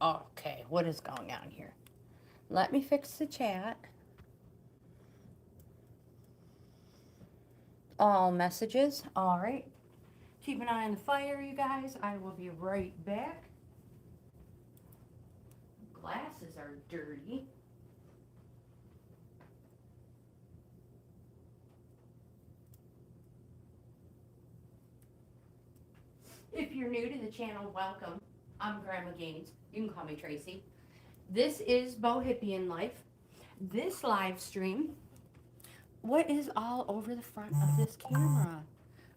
Okay, what is going on here? Let me fix the chat. All messages. All right. Keep an eye on the fire, you guys. I will be right back. Glasses are dirty. If you're new to the channel, welcome. I'm Grandma Gaines. You can call me Tracy. This is Bohippian Life. This live stream, what is all over the front of this camera?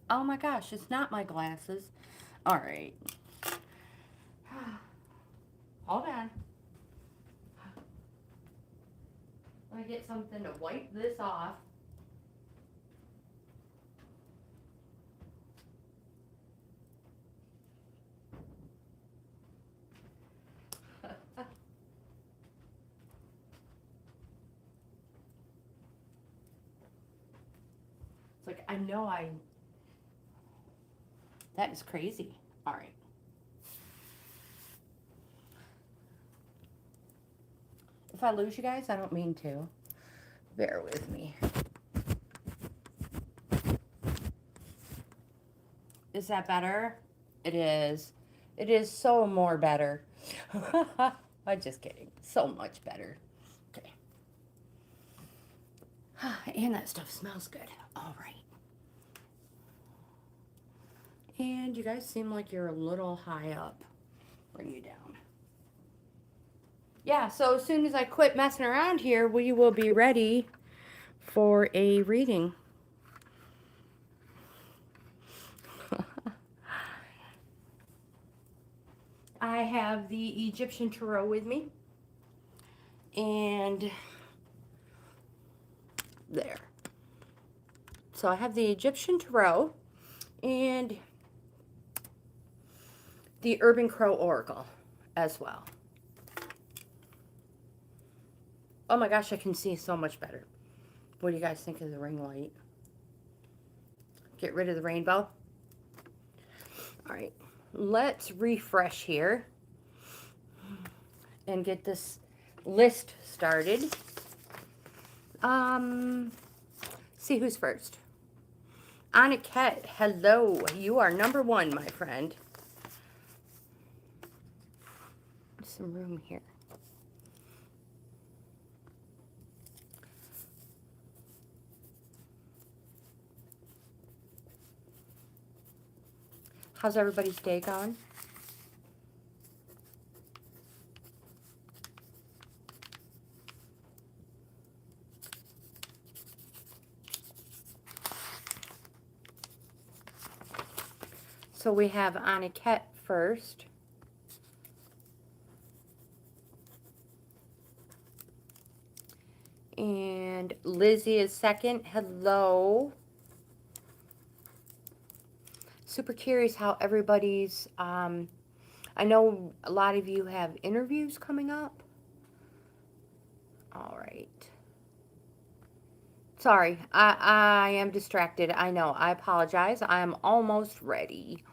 Oh my gosh, it's not my glasses. All right. Hold on. Let me get something to wipe this off. It's like, that is crazy. All right. If I lose you guys, I don't mean to. Bear with me. Is that better? It is. It is so more better. I'm just kidding. So much better. Okay. And that stuff smells good. All right. And you guys seem like you're a little high up. Bring you down. Yeah, so as soon as I quit messing around here, we will be ready for a reading. I have the Egyptian Tarot with me. And there. So I have the Egyptian Tarot and the Urban Crow Oracle as well. Oh my gosh, I can see so much better. What do you guys think of the ring light? Get rid of the rainbow. All right, let's refresh here and get this list started. See who's first. Aniket, hello. You are number 1, my friend. Some room here. How's everybody's day going? So we have Aniket first. And Lizzie is second. Hello. Super curious how everybody's, I know a lot of you have interviews coming up. All right. Sorry, I am distracted. I know. I apologize. I'm almost ready.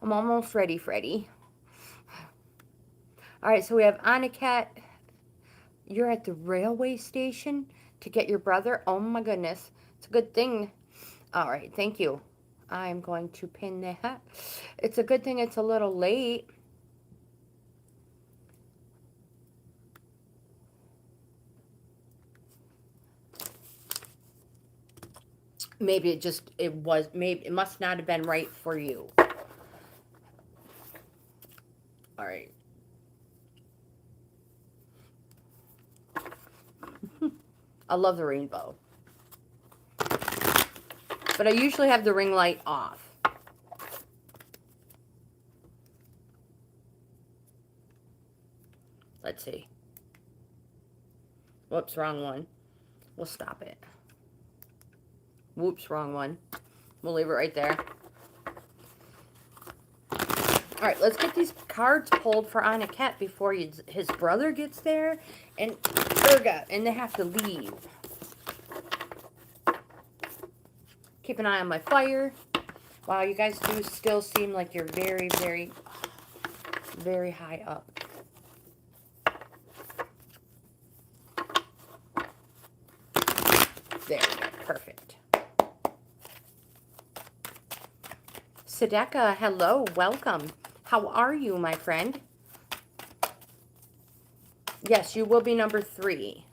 I'm almost ready, Freddie. All right, so we have Aniket. You're at the railway station to get your brother. Oh my goodness. It's a good thing. All right, thank you. I'm going to pin that. It's a good thing it's a little late. Maybe it must not have been right for you. All right. I love the rainbow. But I usually have the ring light off. Let's see. Whoops, wrong one. We'll stop it. Whoops, wrong one. We'll leave it right there. All right, let's get these cards pulled for Aniket before his brother gets there and Urga, and they have to leave. Keep an eye on my fire. Wow, you guys do still seem like you're very, very, very high up. There we go. Perfect. Sadeka, hello. Welcome. How are you, my friend? Yes, you will be number 3.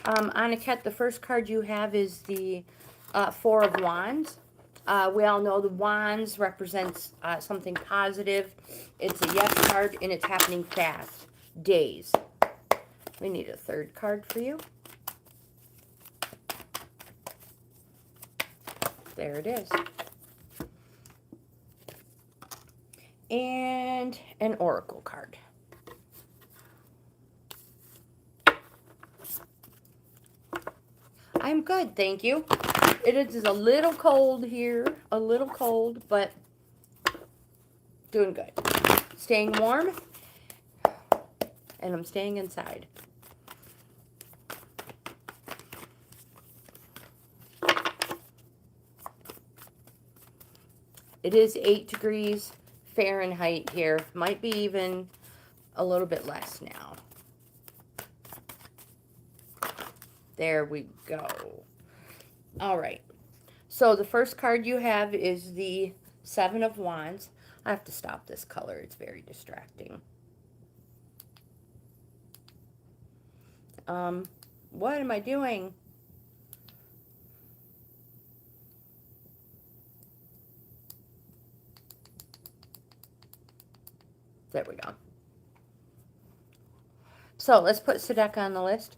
Aniket, the first card you have is the 4 of Wands. We all know the Wands represents something positive. It's a yes card, and it's happening fast. Days. We need a third card for you. There it is. And an oracle card. I'm good, thank you. It is a little cold here, a little cold, but doing good. Staying warm, and I'm staying inside. It is 8 degrees Fahrenheit here. Might be even a little bit less now. There we go. All right. So the first card you have is the 7 of Wands. I have to stop this color. It's very distracting. What am I doing? There we go. So let's put Sadeka on the list.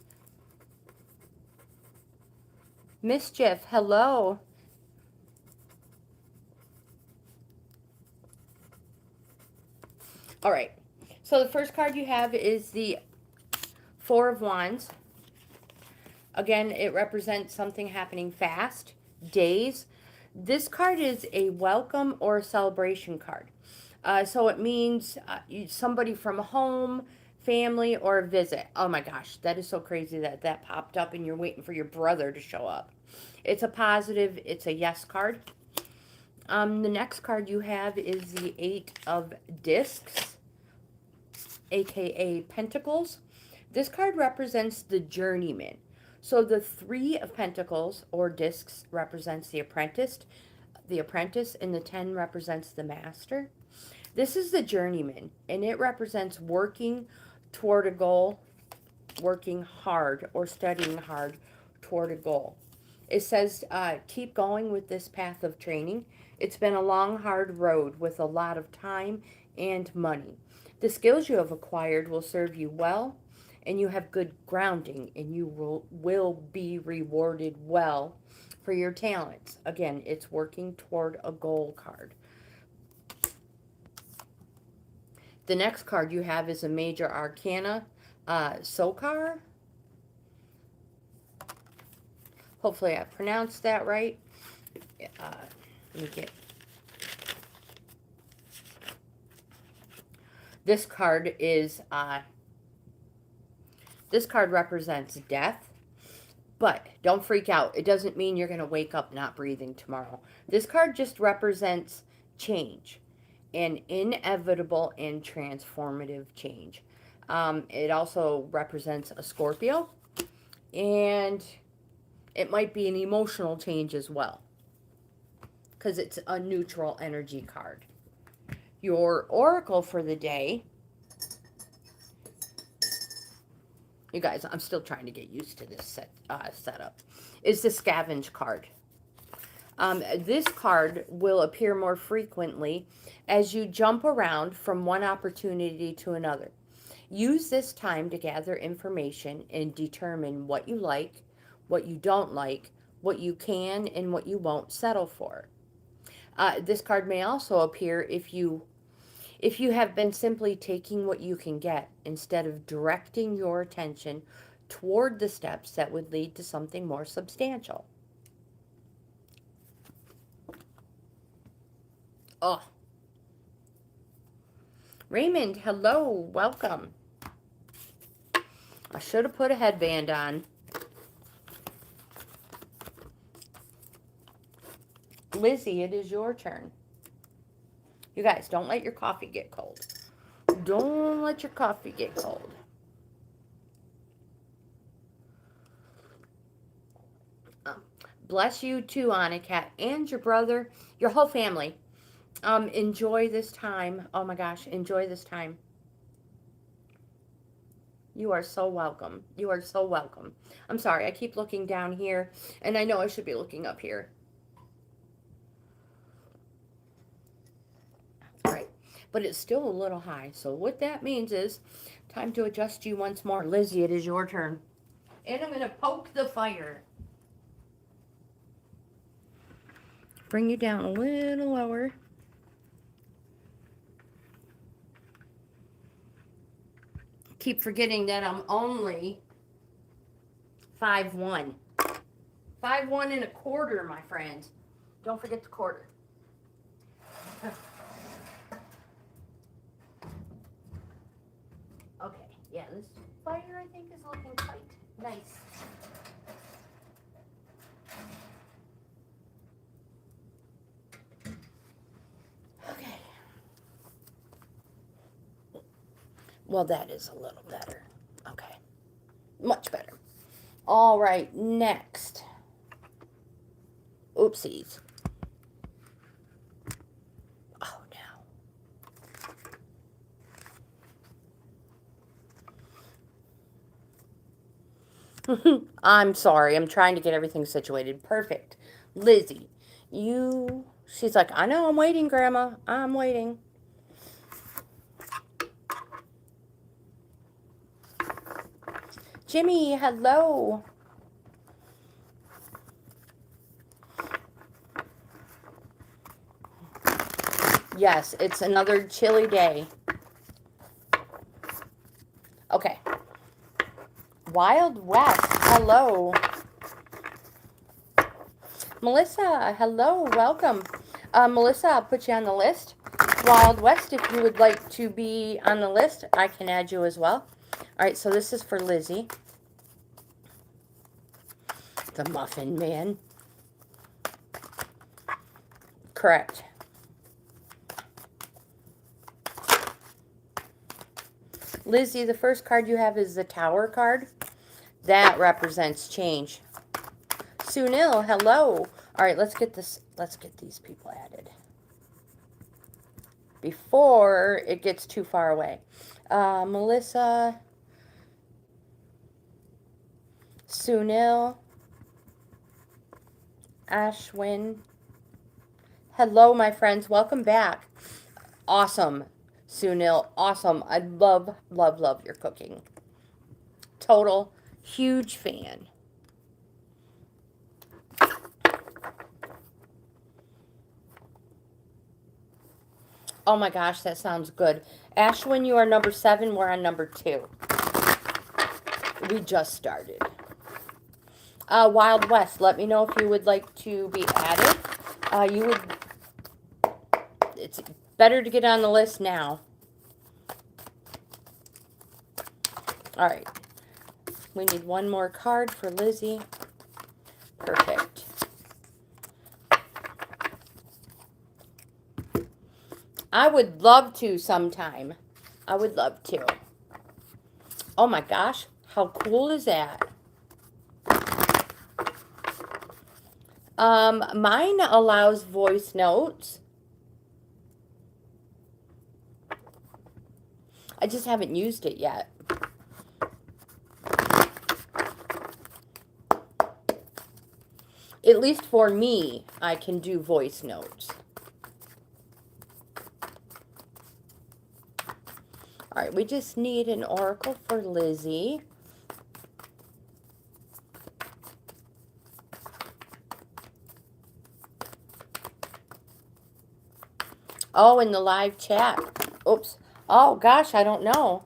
Mischief, hello. All right. So the first card you have is the 4 of Wands. Again, it represents something happening fast, days. This card is a welcome or a celebration card. So it means somebody from home, family, or a visit. Oh my gosh, that is so crazy that popped up and you're waiting for your brother to show up. It's a positive, it's a yes card. The next card you have is the 8 of Discs, aka Pentacles. This card represents the journeyman. So the 3 of Pentacles or Discs represents the apprentice, and the 10 represents the master. This is the journeyman, and it represents working toward a goal, working hard or studying hard toward a goal. It says, keep going with this path of training. It's been a long, hard road with a lot of time and money. The skills you have acquired will serve you well, and you have good grounding, and you will be rewarded well for your talents. Again, it's working toward a goal card. The next card you have is a Major Arcana, Sokar. Hopefully I pronounced that right. Let me get... This card is... this card represents death. But don't freak out. It doesn't mean you're going to wake up not breathing tomorrow. This card just represents change. An inevitable and transformative change. It also represents a Scorpio. And it might be an emotional change as well, because it's a neutral energy card. Your oracle for the day, you guys, I'm still trying to get used to this setup, is the Scavenge card. This card will appear more frequently as you jump around from one opportunity to another. Use this time to gather information and determine what you like, what you don't like, what you can and what you won't settle for. This card may also appear if you have been simply taking what you can get instead of directing your attention toward the steps that would lead to something more substantial. Oh. Raymond, hello, welcome. I should have put a headband on. Lizzie, it is your turn. You guys, don't let your coffee get cold. Don't let your coffee get cold. Bless you too, Anakat, and your brother, your whole family. Enjoy this time. Oh my gosh, enjoy this time. You are so welcome. You are so welcome. I'm sorry, I keep looking down here, and I know I should be looking up here. All right, but it's still a little high. So what that means is time to adjust you once more. Lizzie, it is your turn. And I'm going to poke the fire. Bring you down a little lower. Keep forgetting that I'm only 5'1". 5'1" and a quarter, my friends. Don't forget the quarter. Okay, yeah, this fire I think is looking quite nice. Okay. Well, that is a little better. Okay. Much better. All right, next. Oopsies. Oh, no. I'm sorry. I'm trying to get everything situated. Perfect. Lizzie, she's like, I know, I'm waiting, Grandma. I'm waiting. Jimmy, hello. Yes, it's another chilly day. Okay. Wild West, hello. Melissa, hello, welcome. Melissa, I'll put you on the list. Wild West, if you would like to be on the list, I can add you as well. All right, so this is for Lizzie. The Muffin Man. Correct. Lizzie, the first card you have is the Tower card. That represents change. Sunil, hello. All right, let's get these people added before it gets too far away. Melissa, Sunil, Ashwin. Hello, my friends. Welcome back. Awesome, Sunil. Awesome. I love, love, love your cooking. Total huge fan. Oh my gosh, that sounds good. Ashwin, you are number 7. We're on number 2. We just started. Wild West, let me know if you would like to be added. It's better to get on the list now. All right. We need one more card for Lizzie. Perfect. I would love to sometime. I would love to. Oh my gosh, how cool is that? Mine allows voice notes. I just haven't used it yet. At least for me, I can do voice notes. All right, we just need an oracle for Lizzie. Oh, in the live chat. Oops. Oh, gosh, I don't know.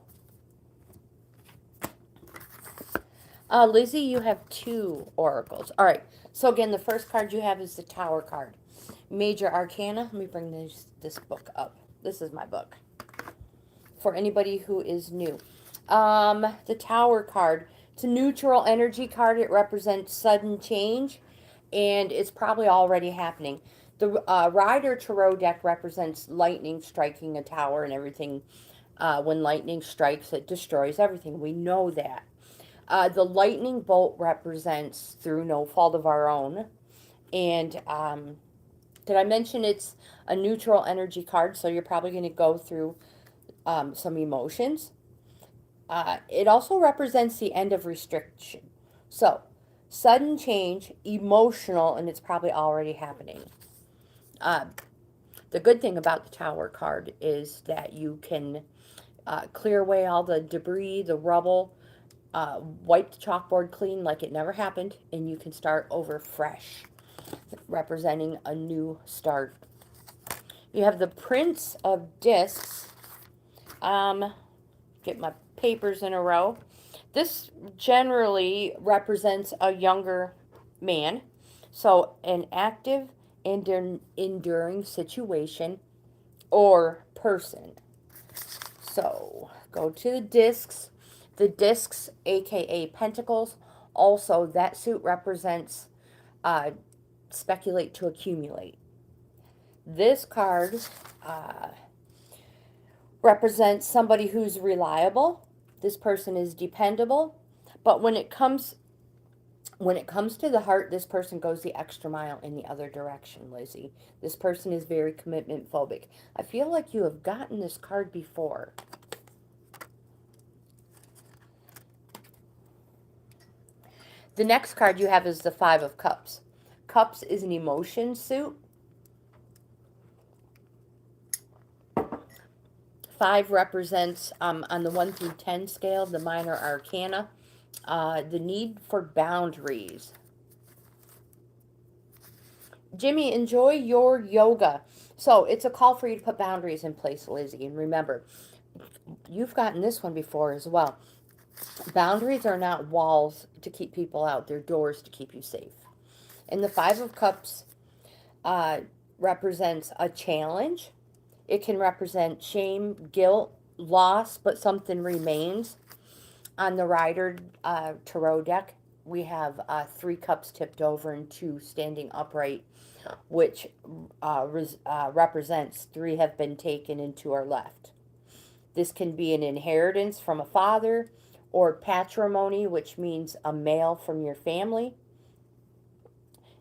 Lizzie, you have 2 oracles. All right. So, again, the first card you have is the Tower card. Major Arcana. Let me bring this book up. This is my book. For anybody who is new. The Tower card. It's a neutral energy card. It represents sudden change. And it's probably already happening. The Rider Tarot deck represents lightning striking a tower and everything. When lightning strikes, it destroys everything. We know that. The lightning bolt represents through no fault of our own. And did I mention it's a neutral energy card? So you're probably going to go through some emotions. It also represents the end of restriction. So, sudden change, emotional, and it's probably already happening. Uh, the good thing about the Tower card is that you can clear away all the debris, the rubble, wipe the chalkboard clean like it never happened, and you can start over fresh, representing a new start. You have the Prince of Discs. Get my papers in a row. This generally represents a younger man. So, an active and enduring situation or person. So, go to the discs. The discs, aka pentacles, also that suit represents speculate to accumulate. This card represents somebody who's reliable. This person is dependable. But when it comes to the heart, this person goes the extra mile in the other direction, Lizzie. This person is very commitment phobic. I feel like you have gotten this card before. The next card you have is the Five of Cups. Cups is an emotion suit. 5 represents, on the 1 through 10 scale, the minor arcana, the need for boundaries. Jimmy, enjoy your yoga. So it's a call for you to put boundaries in place, Lizzie. And remember, you've gotten this one before as well. Boundaries are not walls to keep people out. They're doors to keep you safe. And the Five of Cups represents a challenge. It can represent shame, guilt, loss, but something remains. On the Rider Tarot deck, we have 3 cups tipped over and 2 standing upright, which represents 3 have been taken and 2 are left. This can be an inheritance from a father or patrimony, which means a male from your family.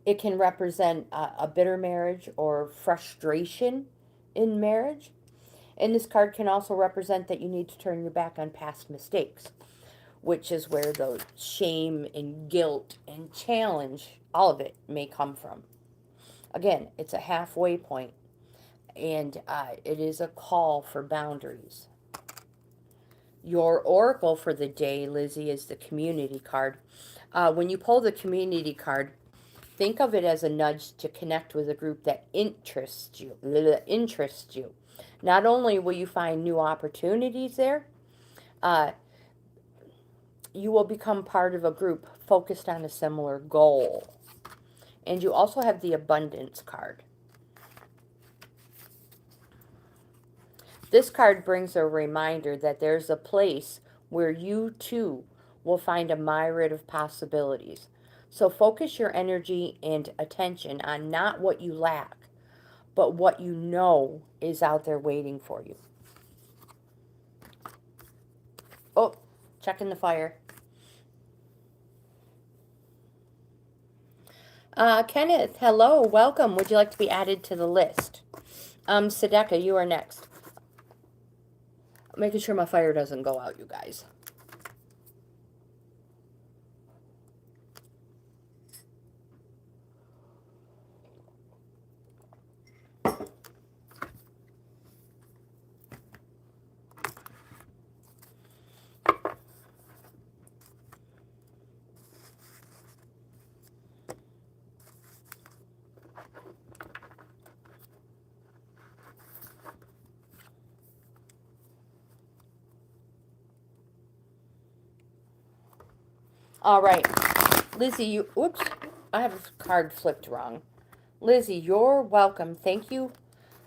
It can represent a bitter marriage or frustration in marriage. And this card can also represent that you need to turn your back on past mistakes, which is where the shame and guilt and challenge, all of it, may come from. Again, it's a halfway point, and it is a call for boundaries. Your oracle for the day, Lizzie, is the community card. When you pull the community card, think of it as a nudge to connect with a group that interests you. Not only will you find new opportunities there, you will become part of a group focused on a similar goal. And you also have the abundance card. This card brings a reminder that there's a place where you too will find a myriad of possibilities. So focus your energy and attention on not what you lack, but what you know is out there waiting for you. Oh, checking the fire. Kenneth, hello, welcome. Would you like to be added to the list? Sedeka, you are next. Making sure my fire doesn't go out, you guys. All right, Lizzie, oops, I have a card flipped wrong. Lizzie, you're welcome. Thank you.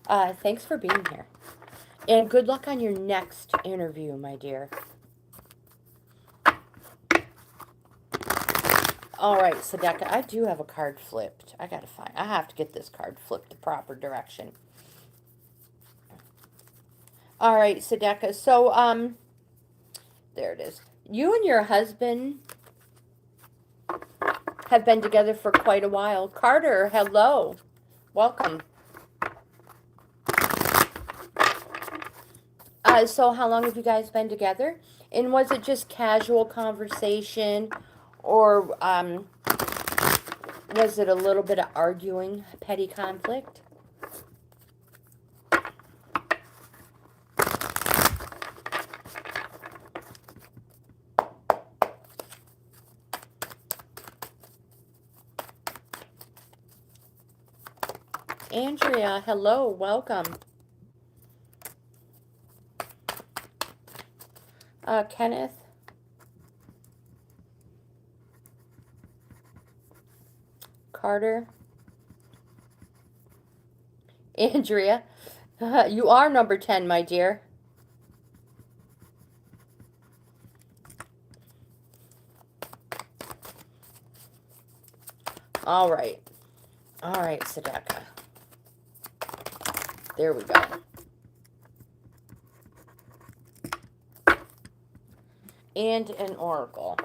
Thanks for being here. And good luck on your next interview, my dear. All right, Sedeka, I do have a card flipped. I have to get this card flipped the proper direction. All right, Sedeka, so, there it is. You and your husband have been together for quite a while. Carter, hello. Welcome. So how long have you guys been together? And was it just casual conversation, or was it a little bit of arguing, petty conflict? Andrea, hello, welcome. Kenneth. Carter. Andrea. You are number 10, my dear. All right. All right, Sadaka. There we go. And an oracle.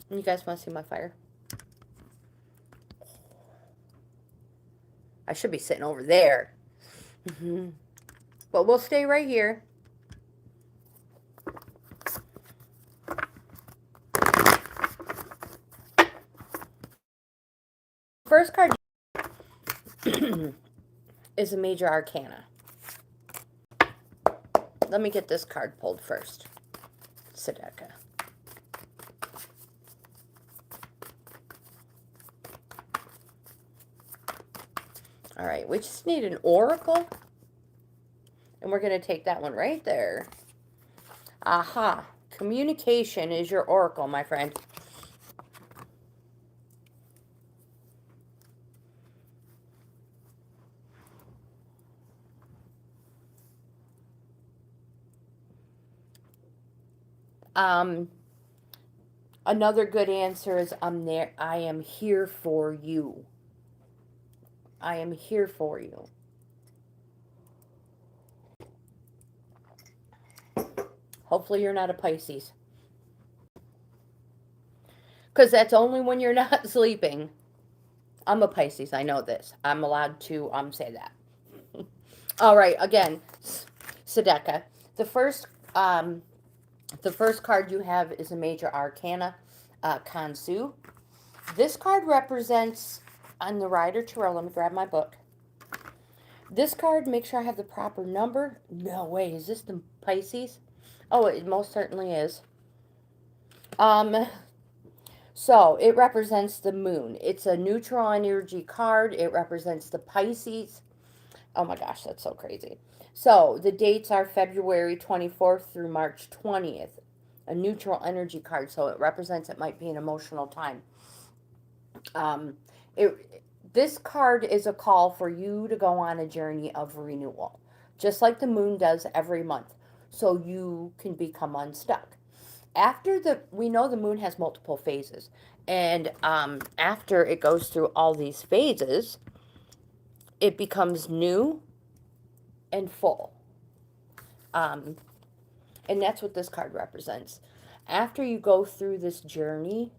You guys want to see my fire? I should be sitting over there. But we'll stay right here. First card is a major arcana. Let me get this card pulled first. Sadaka. All right, we just need an oracle. And we're going to take that one right there. Aha. Communication is your oracle, my friend. Another good answer is I'm there. I am here for you. I am here for you. Hopefully you're not a Pisces. Because that's only when you're not sleeping. I'm a Pisces. I know this. I'm allowed to say that. All right. Again, Sadaka. The first card you have is a major arcana, Kansu. This card represents, on the Rider Tarot, let me grab my book. This card, make sure I have the proper number. No way, is this the Pisces? Oh, it most certainly is. So, it represents the moon. It's a neutral energy card. It represents the Pisces. Oh my gosh, that's so crazy. So, the dates are February 24th through March 20th. A neutral energy card, so it represents it might be an emotional time. This card is a call for you to go on a journey of renewal, just like the moon does every month, so you can become unstuck. We know the moon has multiple phases, and after it goes through all these phases, it becomes new and full. And that's what this card represents. After you go through this journey,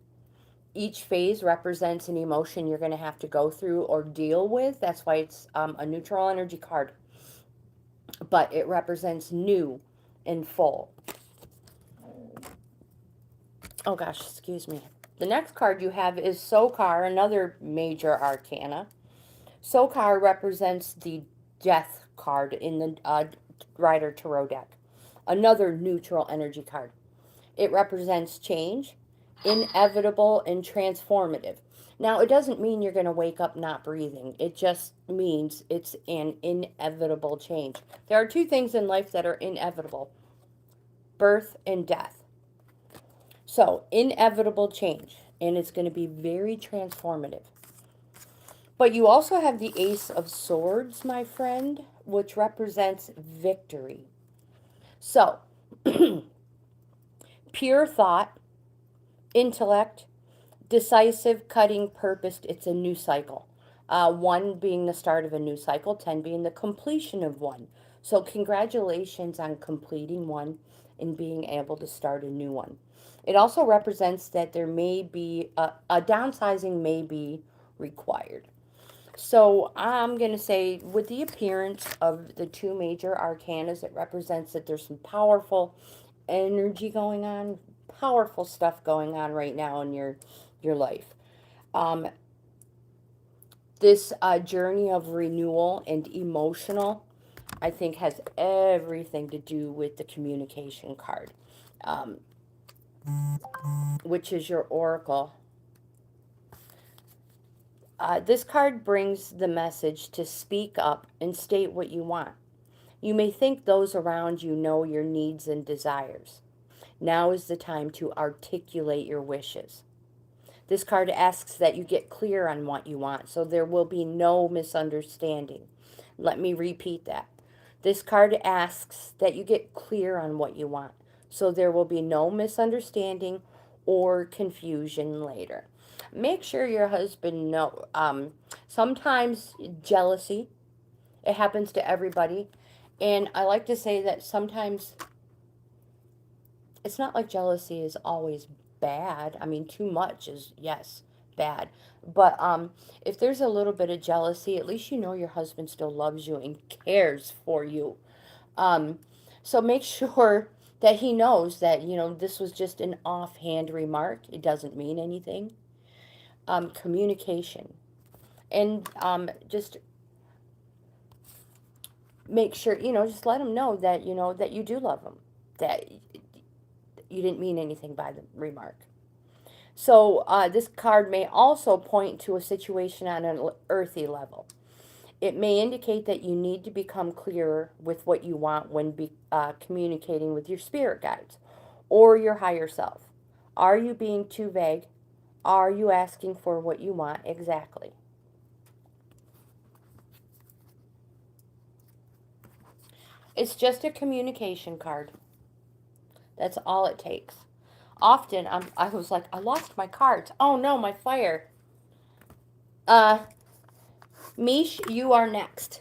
each phase represents an emotion you're going to have to go through or deal with. That's why it's a neutral energy card. But it represents new and full. Oh gosh, excuse me. The next card you have is Sokar, another major arcana. Sokar represents the death card in the Rider Tarot deck. Another neutral energy card. It represents change, inevitable, and transformative. Now, it doesn't mean you're going to wake up not breathing. It just means it's an inevitable change. There are two things in life that are inevitable: birth and death. So, inevitable change, and it's going to be very transformative. But you also have the Ace of Swords, my friend, which represents victory. So, pure thought, intellect, decisive, cutting, purposed. It's a new cycle. 1 being the start of a new cycle, 10 being the completion of one. So congratulations on completing one and being able to start a new one. It also represents that there may be a downsizing may be required. So I'm going to say, with the appearance of the two major arcanas, it represents that there's some powerful energy going on, powerful stuff going on right now in your life. Um, this journey of renewal and emotional, I think, has everything to do with the communication card, um, which is your oracle. This card brings the message to speak up and state what you want. You may think those around you know your needs and desires. Now is the time to articulate your wishes. This card asks that you get clear on what you want so there will be no misunderstanding. Let me repeat that. This card asks that you get clear on what you want so there will be no misunderstanding or confusion later. Make sure your husband know. Sometimes jealousy, it happens to everybody. And I like to say that sometimes it's not like jealousy is always bad. I mean, too much is, yes, bad. But if there's a little bit of jealousy, at least you know your husband still loves you and cares for you. Um, so make sure that he knows that, this was just an offhand remark. It doesn't mean anything. Communication. And just make sure, just let him know that, that you do love him. That you didn't mean anything by the remark. So this card may also point to a situation on an earthy level. It may indicate that you need to become clearer with what you want when communicating with your spirit guides or your higher self. Are you being too vague? Are you asking for what you want exactly? It's just a communication card. That's all it takes. Often I was like, I lost my cards. Oh no, my fire. Mish, you are next.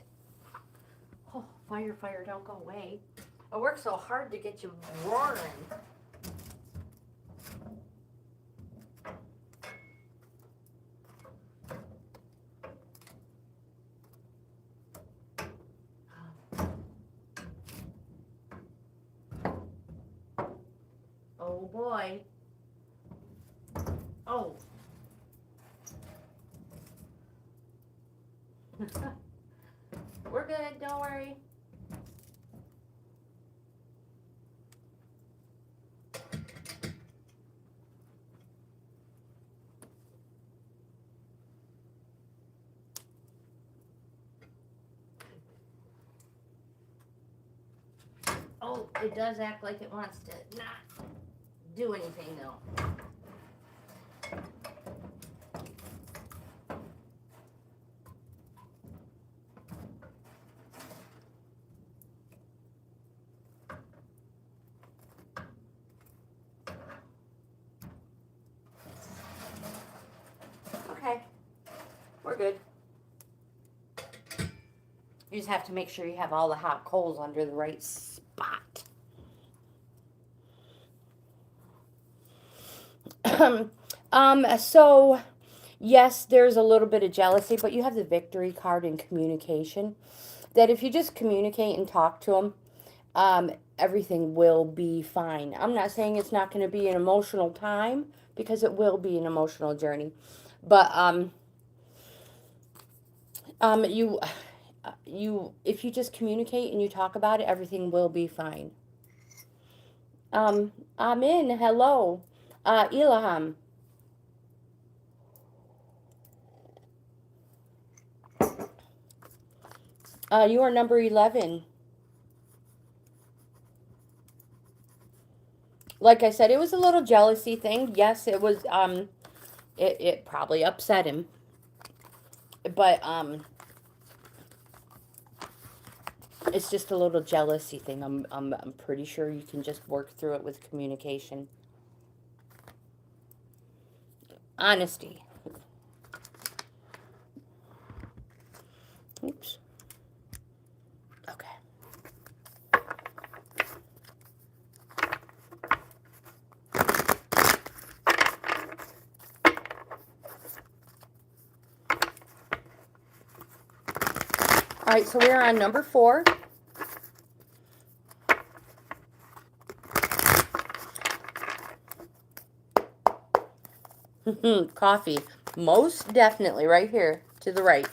Oh, fire, don't go away. I worked so hard to get you roaring. Oh boy. Oh. We're good, don't worry. Oh, it does act like it wants to not do anything though. Okay, we're good. You just have to make sure you have all the hot coals under the right spot. So yes, there's a little bit of jealousy, but you have the victory card in communication. That if you just communicate and talk to them, everything will be fine. I'm not saying it's not going to be an emotional time, because it will be an emotional journey. But if you just communicate and you talk about it, everything will be fine. Amin, hello. Ilham. You are number 11. Like I said, it was a little jealousy thing. Yes, it was, it probably upset him. But, it's just a little jealousy thing. I'm pretty sure you can just work through it with communication. Honesty. Oops. Okay. right, so we're on number 4. Coffee. Most definitely right here to the right.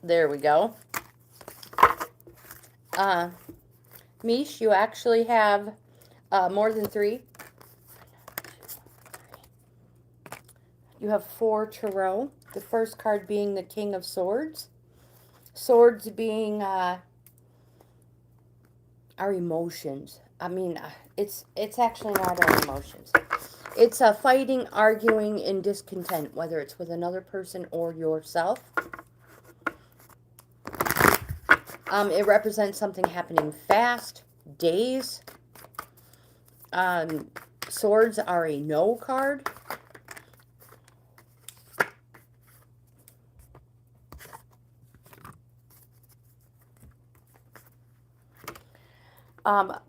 There we go. Mish, you actually have more than 3. You have 4 tarot. The first card being the King of Swords. Swords being our emotions. I mean, it's actually not our emotions. It's fighting, arguing, and discontent, whether it's with another person or yourself. It represents something happening fast, days. Swords are a no card.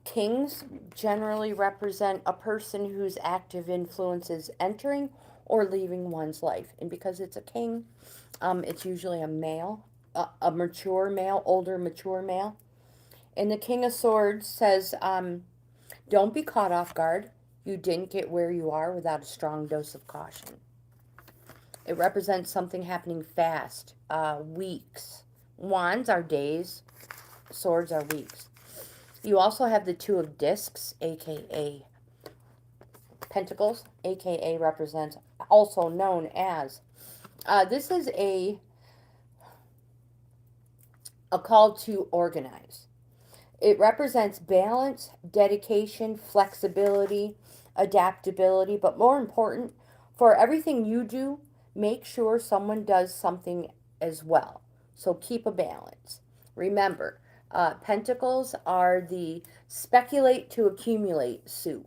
Kings generally represent a person whose active influence is entering or leaving one's life. And because it's a king, it's usually a male, a mature male, older mature male. And the King of Swords says, don't be caught off guard. You didn't get where you are without a strong dose of caution. It represents something happening fast, weeks. Wands are days, swords are weeks. You also have the Two of Discs, aka Pentacles, aka represents, also known as, this is a call to organize. It represents balance, dedication, flexibility, adaptability, but more important, for everything you do, make sure someone does something as well. So keep a balance. Remember, Pentacles are the speculate to accumulate suit.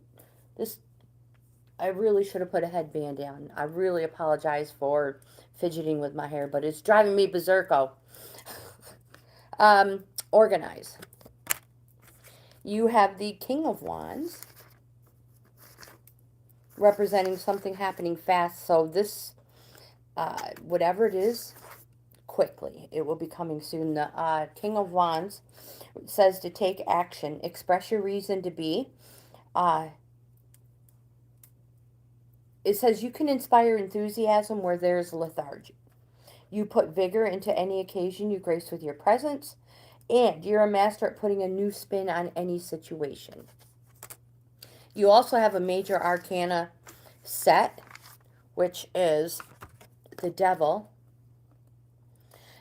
I really should have put a headband on. I really apologize for fidgeting with my hair, but it's driving me berserko. Organize. You have the King of Wands, representing something happening fast. So this, whatever it is, quickly. It will be coming soon. The King of Wands says to take action. Express your reason to be. It says you can inspire enthusiasm where there's lethargy. You put vigor into any occasion you grace with your presence. And you're a master at putting a new spin on any situation. You also have a major arcana set, which is the Devil.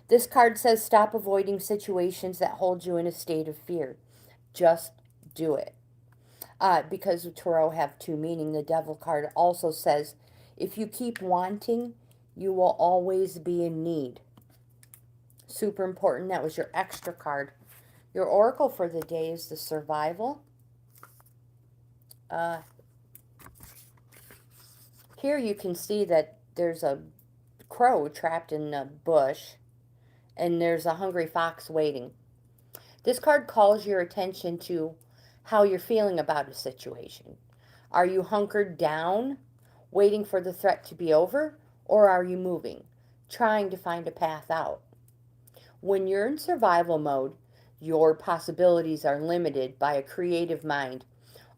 This card says stop avoiding situations that hold you in a state of fear. Just do it. Because Tarot have 2 meaning, the Devil card also says if you keep wanting, you will always be in need. Super important. That was your extra card. Your oracle for the day is the Survival. Here you can see that there's a crow trapped in a bush, and there's a hungry fox waiting. This card calls your attention to how you're feeling about a situation. Are you hunkered down, waiting for the threat to be over, or are you moving, trying to find a path out? When you're in survival mode, your possibilities are limited by a creative mind,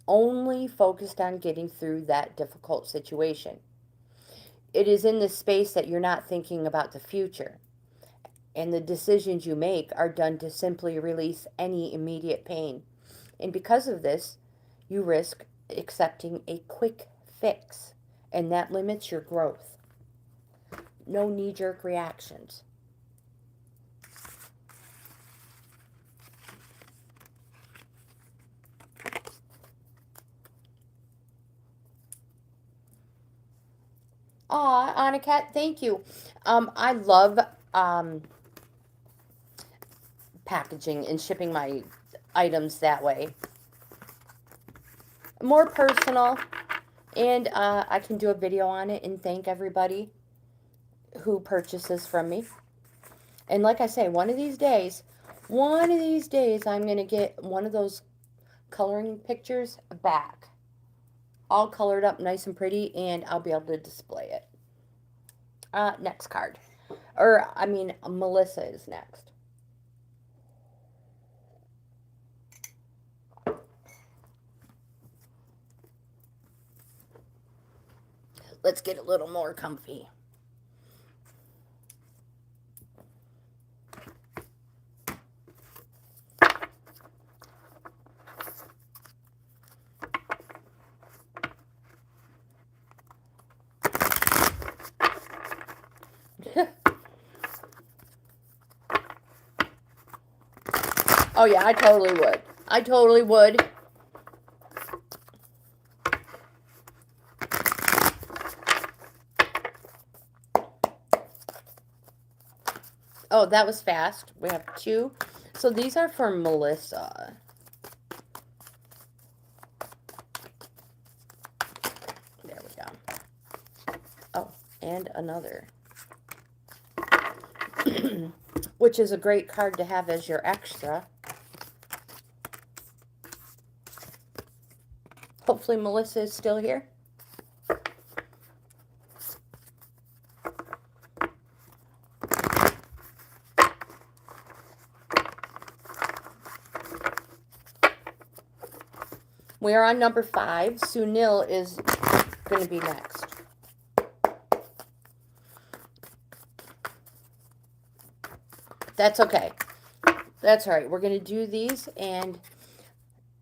only focused on getting through that difficult situation. It is in this space that you're not thinking about the future, and the decisions you make are done to simply release any immediate pain. And because of this, you risk accepting a quick fix, and that limits your growth. No knee-jerk reactions. Aw, Anna Cat, thank you. I love packaging and shipping my items that way. More personal, and I can do a video on it and thank everybody who purchases from me. And like I say, one of these days I'm going to get one of those coloring pictures back. All colored up nice and pretty, and I'll be able to display it. Next card. Melissa is next. Let's get a little more comfy. Oh yeah, I totally would. I totally would. Oh, that was fast. We have two. So these are for Melissa. There we go. Oh, and another. Which is a great card to have as your extra. Hopefully Melissa is still here. We are on number 5. Sunil is going to be next. That's okay. That's all right. We're going to do these, and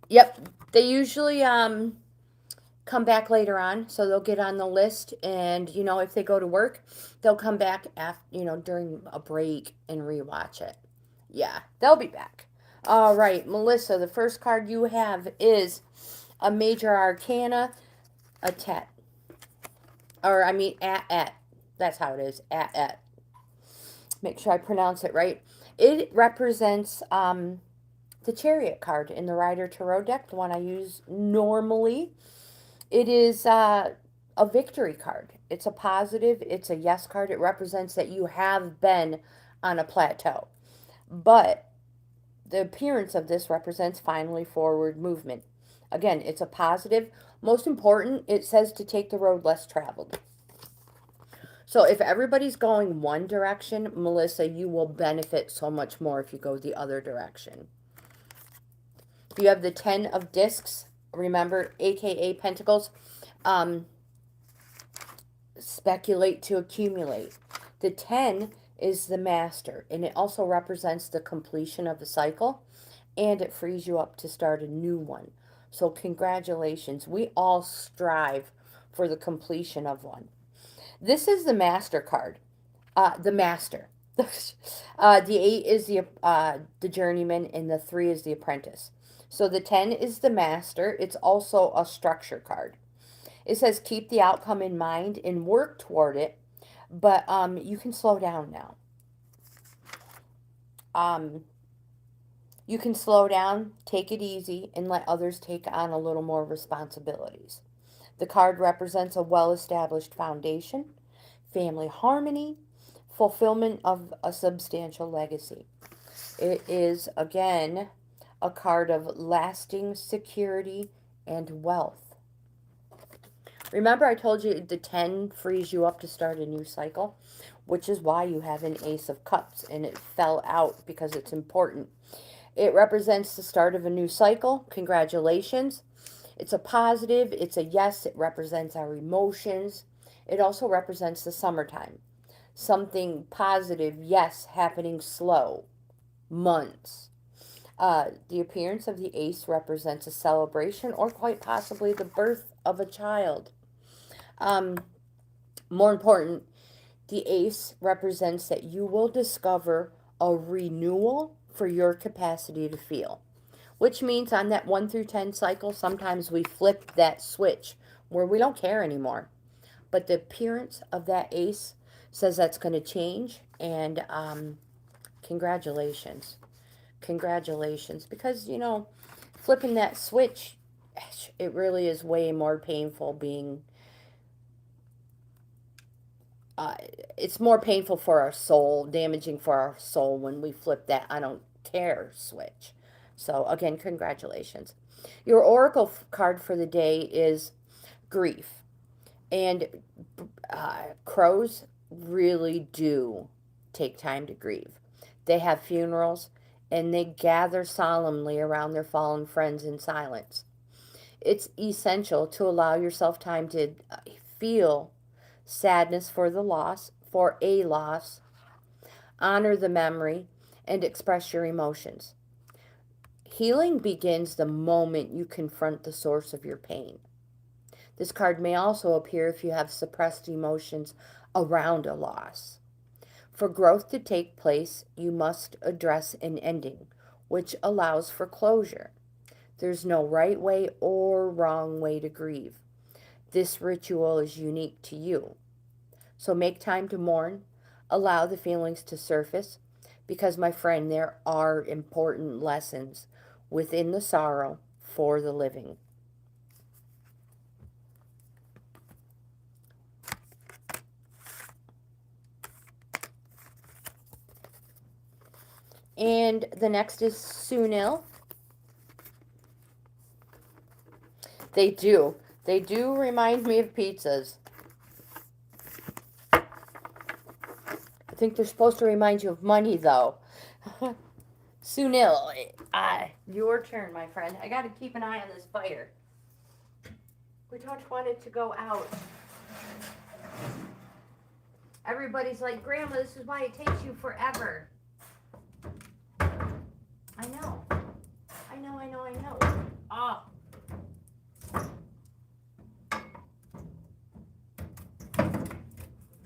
yep, they usually come back later on, so they'll get on the list, and if they go to work, they'll come back after, during a break and rewatch it. Yeah, they'll be back. All right, Melissa, the first card you have is a Major Arcana, a Tet. Or, at. That's how it is, at. Make sure I pronounce it right. It represents the Chariot card in the Rider Tarot deck, the one I use normally. It is a victory card. It's a positive. It's a yes card. It represents that you have been on a plateau. But the appearance of this represents finally forward movement. Again, it's a positive. Most important, it says to take the road less traveled. So if everybody's going one direction, Melissa, you will benefit so much more if you go the other direction. You have the 10 of Discs, remember, aka Pentacles. Speculate to accumulate. The 10 is the Master, and it also represents the completion of a cycle, and it frees you up to start a new one. So congratulations. We all strive for the completion of one. This is the Master card. The Master. The 8 is the Journeyman, and the 3 is the Apprentice. So the 10 is the Master. It's also a structure card. It says keep the outcome in mind and work toward it, but you can slow down now. You can slow down, take it easy, and let others take on a little more responsibilities. The card represents a well-established foundation, family harmony, fulfillment of a substantial legacy. It is, again, a card of lasting security and wealth. Remember I told you the 10 frees you up to start a new cycle, which is why you have an Ace of Cups, and it fell out because it's important. It represents the start of a new cycle. Congratulations. It's a positive. It's a yes. It represents our emotions. It also represents the summertime. Something positive, yes, happening slow. Months. The appearance of the Ace represents a celebration or quite possibly the birth of a child. More important, the Ace represents that you will discover a renewal for your capacity to feel. Which means on that 1 through 10 cycle, sometimes we flip that switch where we don't care anymore. But the appearance of that Ace says that's going to change, and congratulations. Congratulations. Because, flipping that switch, it really is way more painful being... it's more painful for our soul, damaging for our soul when we flip that I don't care switch. So, again, congratulations. Your oracle card for the day is grief. And crows really do take time to grieve. They have funerals and they gather solemnly around their fallen friends in silence. It's essential to allow yourself time to feel sadness for the loss, for a loss, honor the memory, and express your emotions. Healing begins the moment you confront the source of your pain. This card may also appear if you have suppressed emotions around a loss. For growth to take place, you must address an ending, which allows for closure. There's no right way or wrong way to grieve. This ritual is unique to you. So make time to mourn, allow the feelings to surface, because, my friend, there are important lessons within the sorrow for the living. And the next is Sunil. They do. They do remind me of pizzas. I think they're supposed to remind you of money, though. Sunil, your turn, my friend. I got to keep an eye on this fire. We don't want it to go out. Everybody's like, Grandma, this is why it takes you forever. I know. I know. Oh.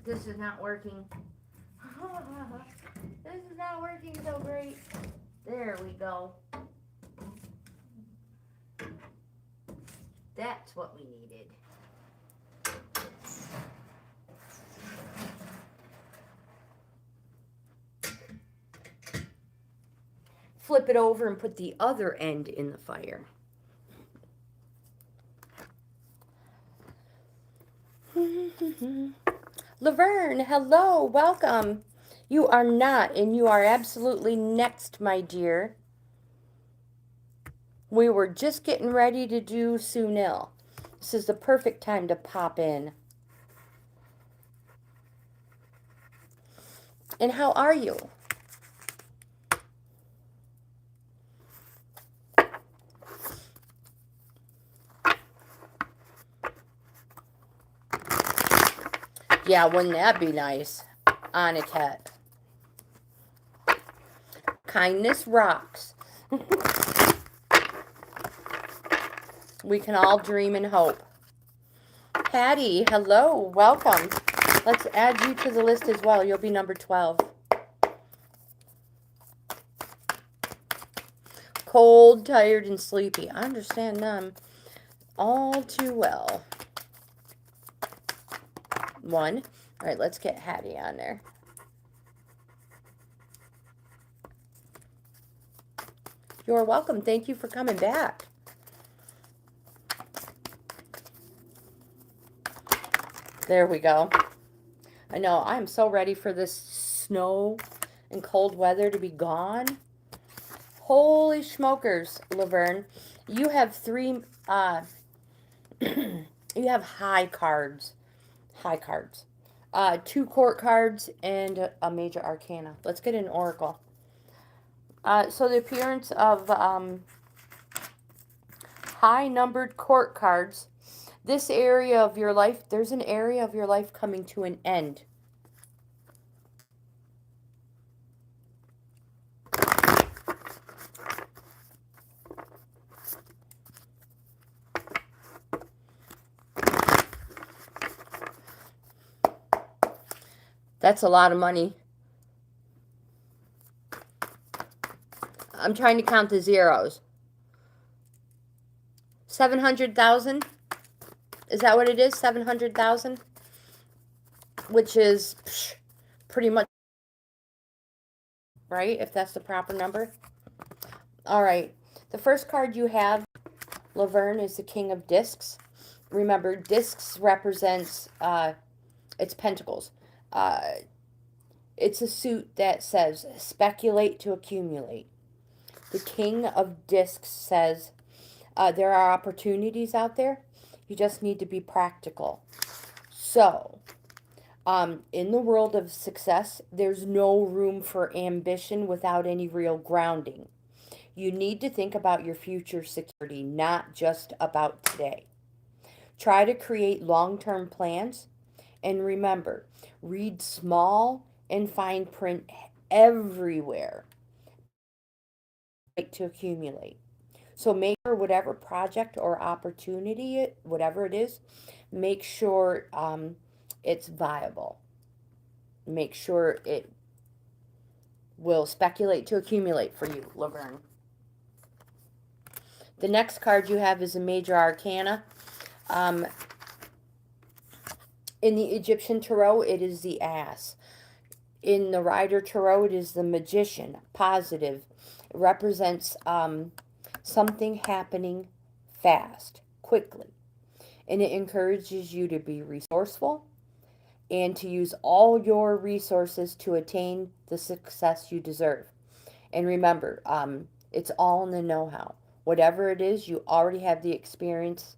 This is not working. This is not working so great. There we go. That's what we needed. Flip it over and put the other end in the fire. Laverne, hello, welcome. You are not, and you are absolutely next, my dear. We were just getting ready to do Sunil. This is the perfect time to pop in. And how are you? Yeah, wouldn't that be nice? Aniket. Kindness rocks. We can all dream and hope. Patty, hello, welcome. Let's add you to the list as well. You'll be number 12. Cold, tired, and sleepy. I understand them all too well. 1. All right, let's get Hattie on there. You're welcome. Thank you for coming back. There we go. I know, I'm so ready for this snow and cold weather to be gone. Holy smokers, Laverne. You have 3, you have high cards. High cards. 2 court cards and a major arcana. Let's get an oracle. So the appearance of high numbered court cards. This area of your life, there's an area of your life coming to an end. That's a lot of money. I'm trying to count the zeros. 700,000? Is that what it is? 700,000? Which is pretty much, right? If that's the proper number. All right. The first card you have, Laverne, is the King of Discs. Remember, discs represents, it's pentacles. It's a suit that says, speculate to accumulate. The King of Discs says, There are opportunities out there. You just need to be practical. So, in the world of success, there's no room for ambition without any real grounding. You need to think about your future security, not just about today. Try to create long term plans. And remember, read small and fine print everywhere to accumulate. So make sure whatever project or opportunity, whatever it is, make sure it's viable. Make sure it will speculate to accumulate for you, Laverne. The next card you have is a Major Arcana. Um, in the Egyptian Tarot, it is the Ass. In the Rider Tarot, it is the Magician, positive. It represents something happening fast, quickly. And it encourages you to be resourceful and to use all your resources to attain the success you deserve. And remember, it's all in the know-how. Whatever it is, you already have the experience.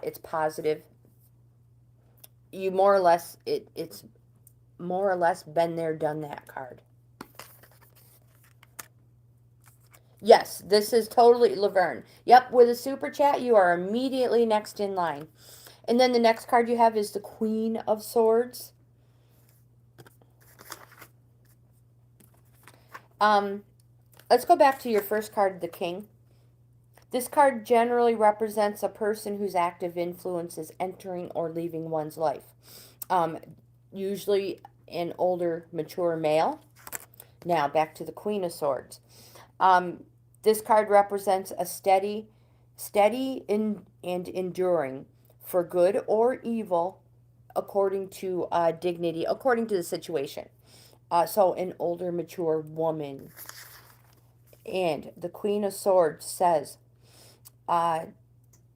It's positive. You more or less, it's more or less been there, done that card. Yes, this is totally Laverne. Yep, with a super chat, you are immediately next in line. And then the next card you have is the Queen of Swords. Let's go back to your first card, the King. This card generally represents a person whose active influence is entering or leaving one's life. Usually an older, mature male. Now, back to the Queen of Swords. This card represents a steady and enduring for good or evil according to dignity, according to the situation. So an older, mature woman. And the Queen of Swords says,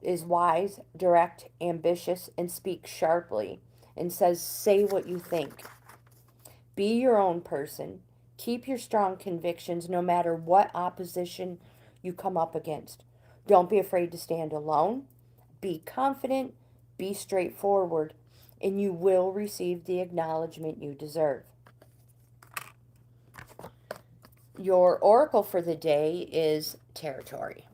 is wise, direct, ambitious, and speaks sharply, and says, say what you think. Be your own person. Keep your strong convictions no matter what opposition you come up against. Don't be afraid to stand alone. Be confident. Be straightforward. And you will receive the acknowledgement you deserve. Your oracle for the day is territory.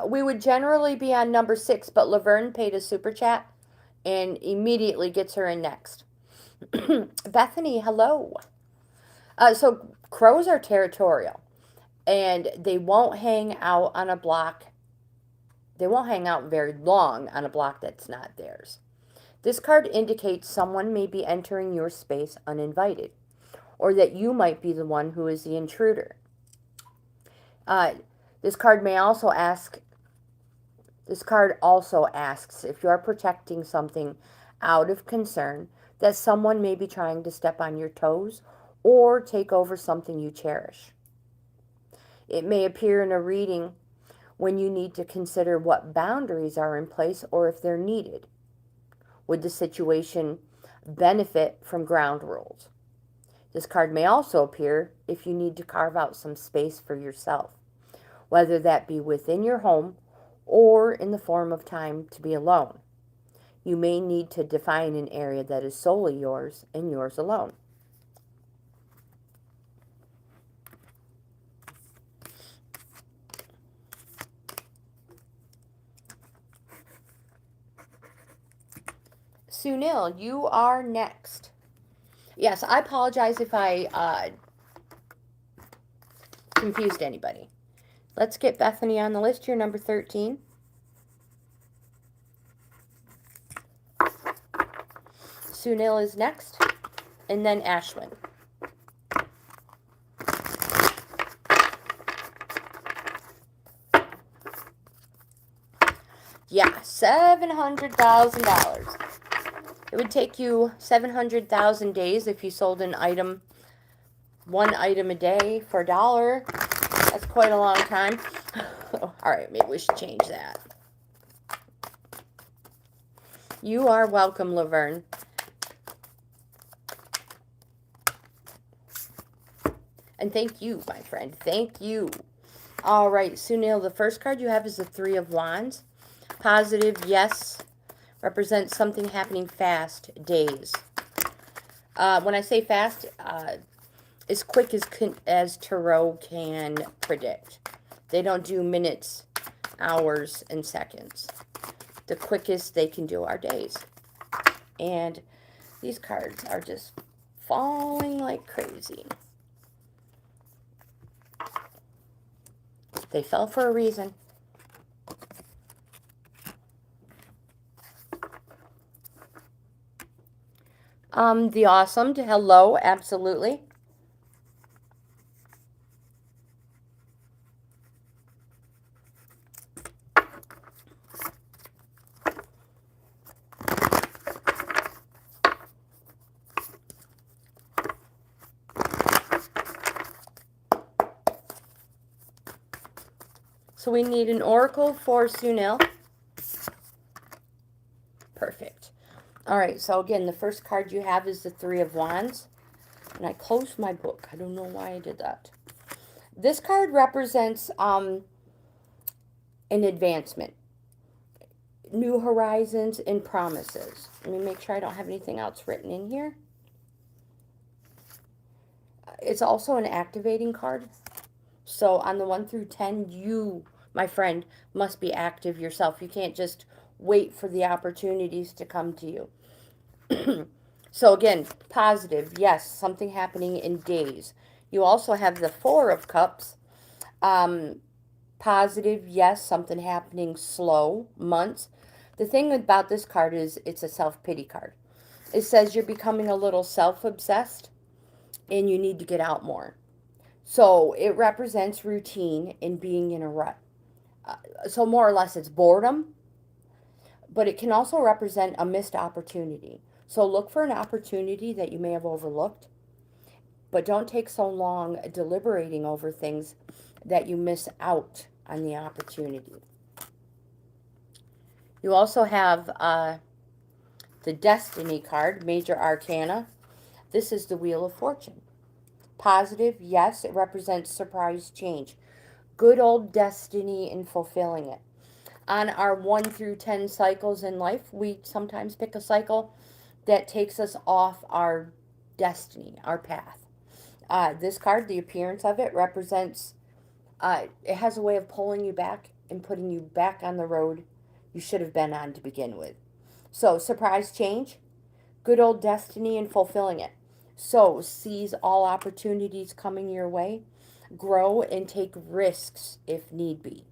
We would generally be on number 6, but Laverne paid a super chat and immediately gets her in next. Bethany, hello. So crows are territorial, and they won't hang out on a block. They won't hang out very long on a block that's not theirs. This card indicates someone may be entering your space uninvited, or that you might be the one who is the intruder. This card also asks if you are protecting something out of concern that someone may be trying to step on your toes or take over something you cherish. It may appear in a reading when you need to consider what boundaries are in place or if they're needed. Would the situation benefit from ground rules? This card may also appear if you need to carve out some space for yourself, whether that be within your home or in the form of time to be alone. You may need to define an area that is solely yours and yours alone. Sunil, you are next. Yes, I apologize if I confused anybody. Let's get Bethany on the list. You're number 13. Sunil is next, and then Ashwin. Yeah, $700,000. It would take you 700,000 days if you sold an item, one item a day for $1. That's quite a long time. All right, maybe we should change that. You are welcome, Laverne. And thank you, my friend. Thank you. All right, Sunil, the first card you have is the Three of Wands. Positive, yes, represents something happening fast, days. When I say fast, as quick as Tarot can predict. They don't do minutes, hours, and seconds. The quickest they can do are days. And these cards are just falling like crazy. They fell for a reason. The Awesome, hello, absolutely. So we need an oracle for Sunil. Perfect. All right, so again, the first card you have is the Three of Wands. And I closed my book. I don't know why I did that. This card represents an advancement. New horizons and promises. Let me make sure I don't have anything else written in here. It's also an activating card. So on the 1 through 10, you, my friend, must be active yourself. You can't just wait for the opportunities to come to you. So again, positive, yes, something happening in days. You also have the Four of Cups. Positive, yes, something happening slow, months. The thing about this card is it's a self-pity card. It says you're becoming a little self-obsessed and you need to get out more. So it represents routine and being in a rut. So more or less it's boredom, but it can also represent a missed opportunity. So look for an opportunity that you may have overlooked, but don't take so long deliberating over things that you miss out on the opportunity. You also have the Destiny card, Major Arcana. This is the Wheel of Fortune. Positive, yes, it represents surprise change. Good old destiny and fulfilling it. On our 1 through 10 cycles in life, we sometimes pick a cycle that takes us off our destiny, our path. This card, the appearance of it, represents, it has a way of pulling you back and putting you back on the road you should have been on to begin with. So, surprise change, good old destiny and fulfilling it. So, seize all opportunities coming your way, grow and take risks if need be.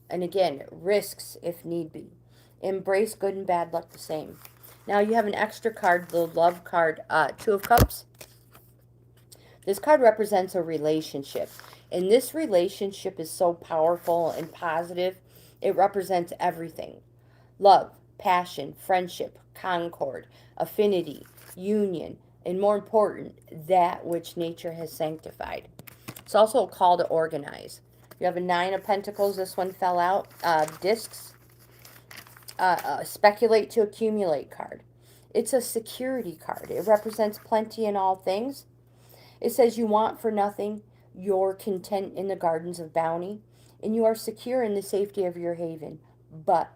And again, risks if need be. Embrace good and bad luck the same. Now you have an extra card, the Love card, Two of Cups. This card represents a relationship. And this relationship is so powerful and positive. It represents everything. Love, passion, friendship, concord, affinity, union, and more important, that which nature has sanctified. It's also a call to organize. You have a Nine of Pentacles. This one fell out. Discs. Speculate to accumulate card. It's a security card. It represents plenty in all things. It says you want for nothing. You're content in the gardens of bounty. And you are secure in the safety of your haven. But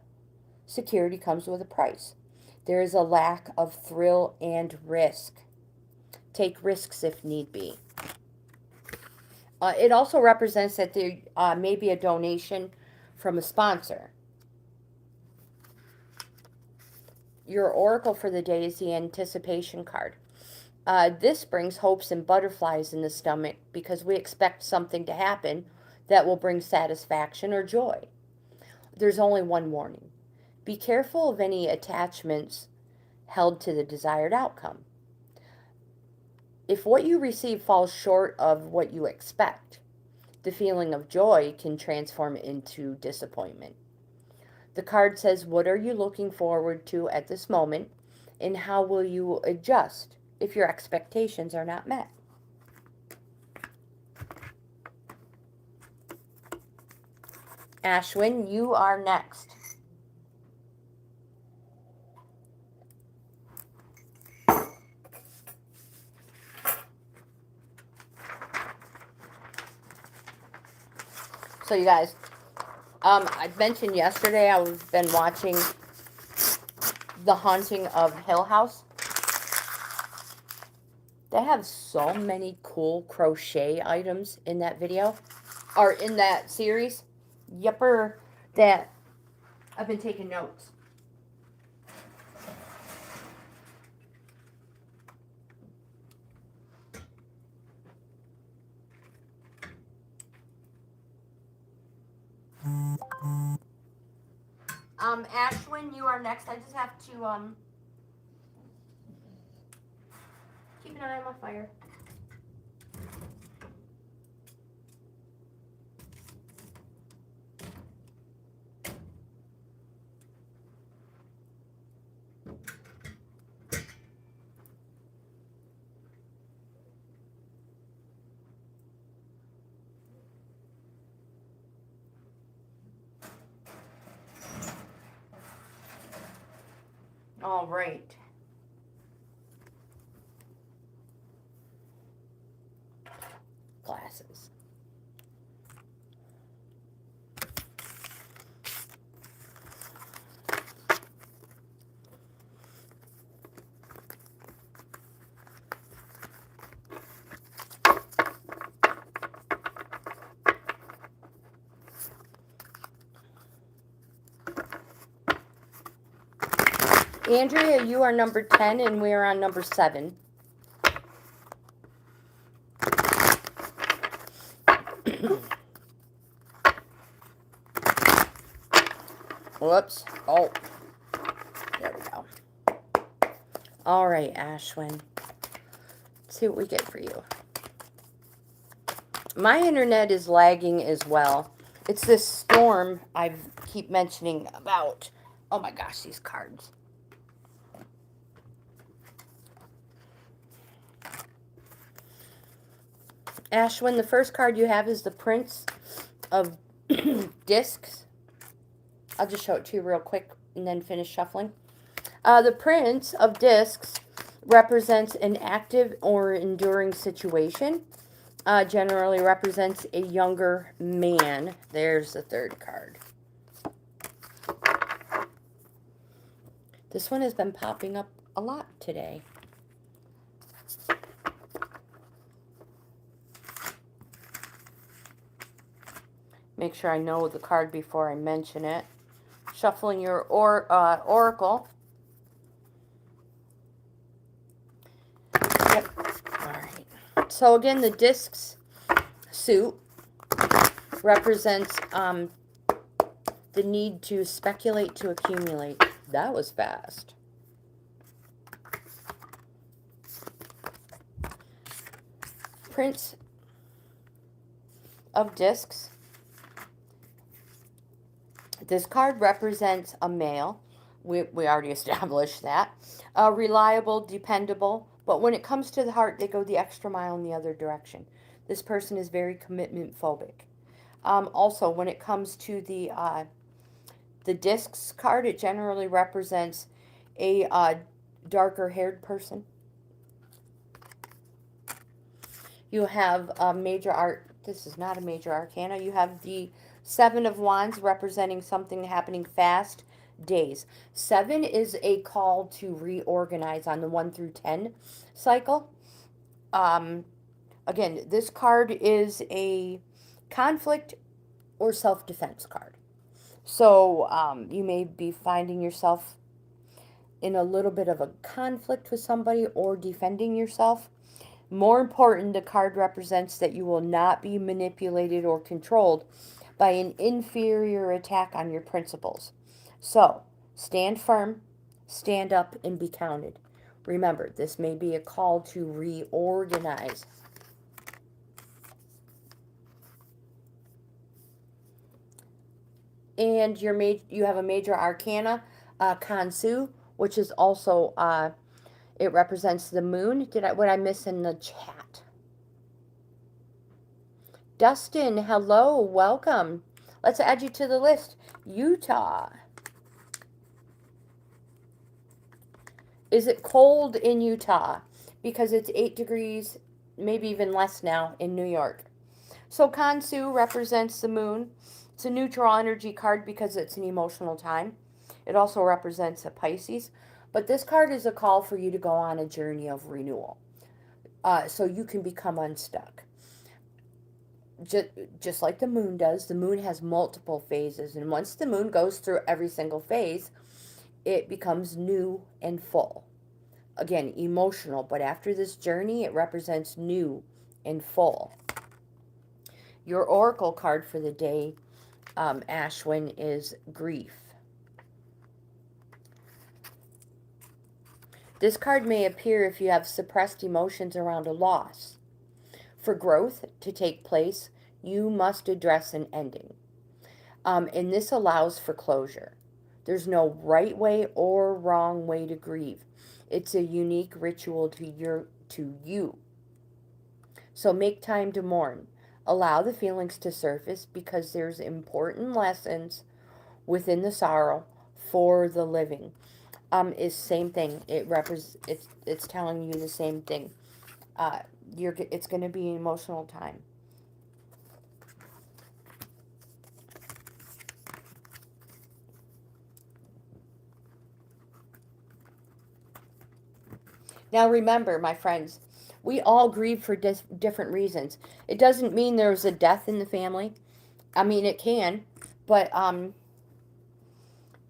security comes with a price. There is a lack of thrill and risk. Take risks if need be. It also represents that there may be a donation from a sponsor. Your oracle for the day is the Anticipation card. This brings hopes and butterflies in the stomach because we expect something to happen that will bring satisfaction or joy. There's only one warning. Be careful of any attachments held to the desired outcome. If what you receive falls short of what you expect, the feeling of joy can transform into disappointment. The card says, what are you looking forward to at this moment, and how will you adjust if your expectations are not met? Ashwin, you are next. So you guys, I mentioned yesterday I've been watching The Haunting of Hill House. They have so many cool crochet items in that video, or in that series. Yepper, that I've been taking notes. Ashwin, you are next. I just have to, keep an eye on my fire. All right. Glasses. Andrea, you are number 10 and we are on number 7. Whoops. Oh. There we go. All right, Ashwin. Let's see what we get for you. My internet is lagging as well. It's this storm I keep mentioning about. Oh my gosh, these cards. Ashwin, the first card you have is the Prince of Discs. I'll just show it to you real quick and then finish shuffling. The Prince of Discs represents an active or enduring situation. Generally represents a younger man. There's the third card. This one has been popping up a lot today. Make sure I know the card before I mention it. Shuffling your oracle. Yep. All right. So again, the discs suit represents the need to speculate to accumulate. That was fast. Prince of Discs. This card represents a male. We already established that. Reliable, dependable. But when it comes to the heart, they go the extra mile in the other direction. This person is very commitment phobic. Also, when it comes to the discs card, it generally represents a darker haired person. You have a major art. This is not a major arcana. You have the 7 of Wands representing something happening fast, days. 7 is a call to reorganize on the 1 through 10 cycle. Again, this card is a conflict or self-defense card. So you may be finding yourself in a little bit of a conflict with somebody or defending yourself. More important, the card represents that you will not be manipulated or controlled by an inferior attack on your principles. So, stand firm, stand up, and be counted. Remember, this may be a call to reorganize. And you have a major arcana, Kansu, which is also, it represents the moon. What I miss in the chat? Dustin, hello, welcome. Let's add you to the list. Utah. Is it cold in Utah? Because it's 8 degrees, maybe even less now in New York. So Kansu represents the moon. It's a neutral energy card because it's an emotional time. It also represents a Pisces. But this card is a call for you to go on a journey of renewal. So you can become unstuck. Just like the moon does, the moon has multiple phases. And once the moon goes through every single phase, it becomes new and full. Again, emotional, but after this journey, it represents new and full. Your oracle card for the day, Ashwin, is grief. This card may appear if you have suppressed emotions around a loss. For growth to take place, you must address an ending. And this allows for closure. There's no right way or wrong way to grieve. It's a unique ritual to you. So make time to mourn. Allow the feelings to surface because there's important lessons within the sorrow for the living. Is same thing. It's telling you the same thing. It's going to be an emotional time. Now remember, my friends, we all grieve for different reasons. It doesn't mean there's a death in the family. I mean, it can, but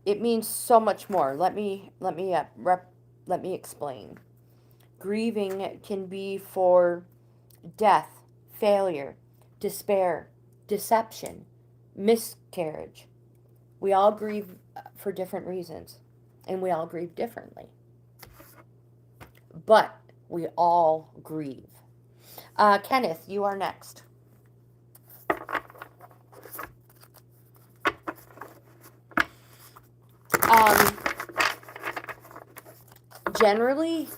it means so much more. Let me explain. Grieving can be for death, failure, despair, deception, miscarriage. We all grieve for different reasons, and we all grieve differently. But we all grieve. Kenneth, you are next. Generally,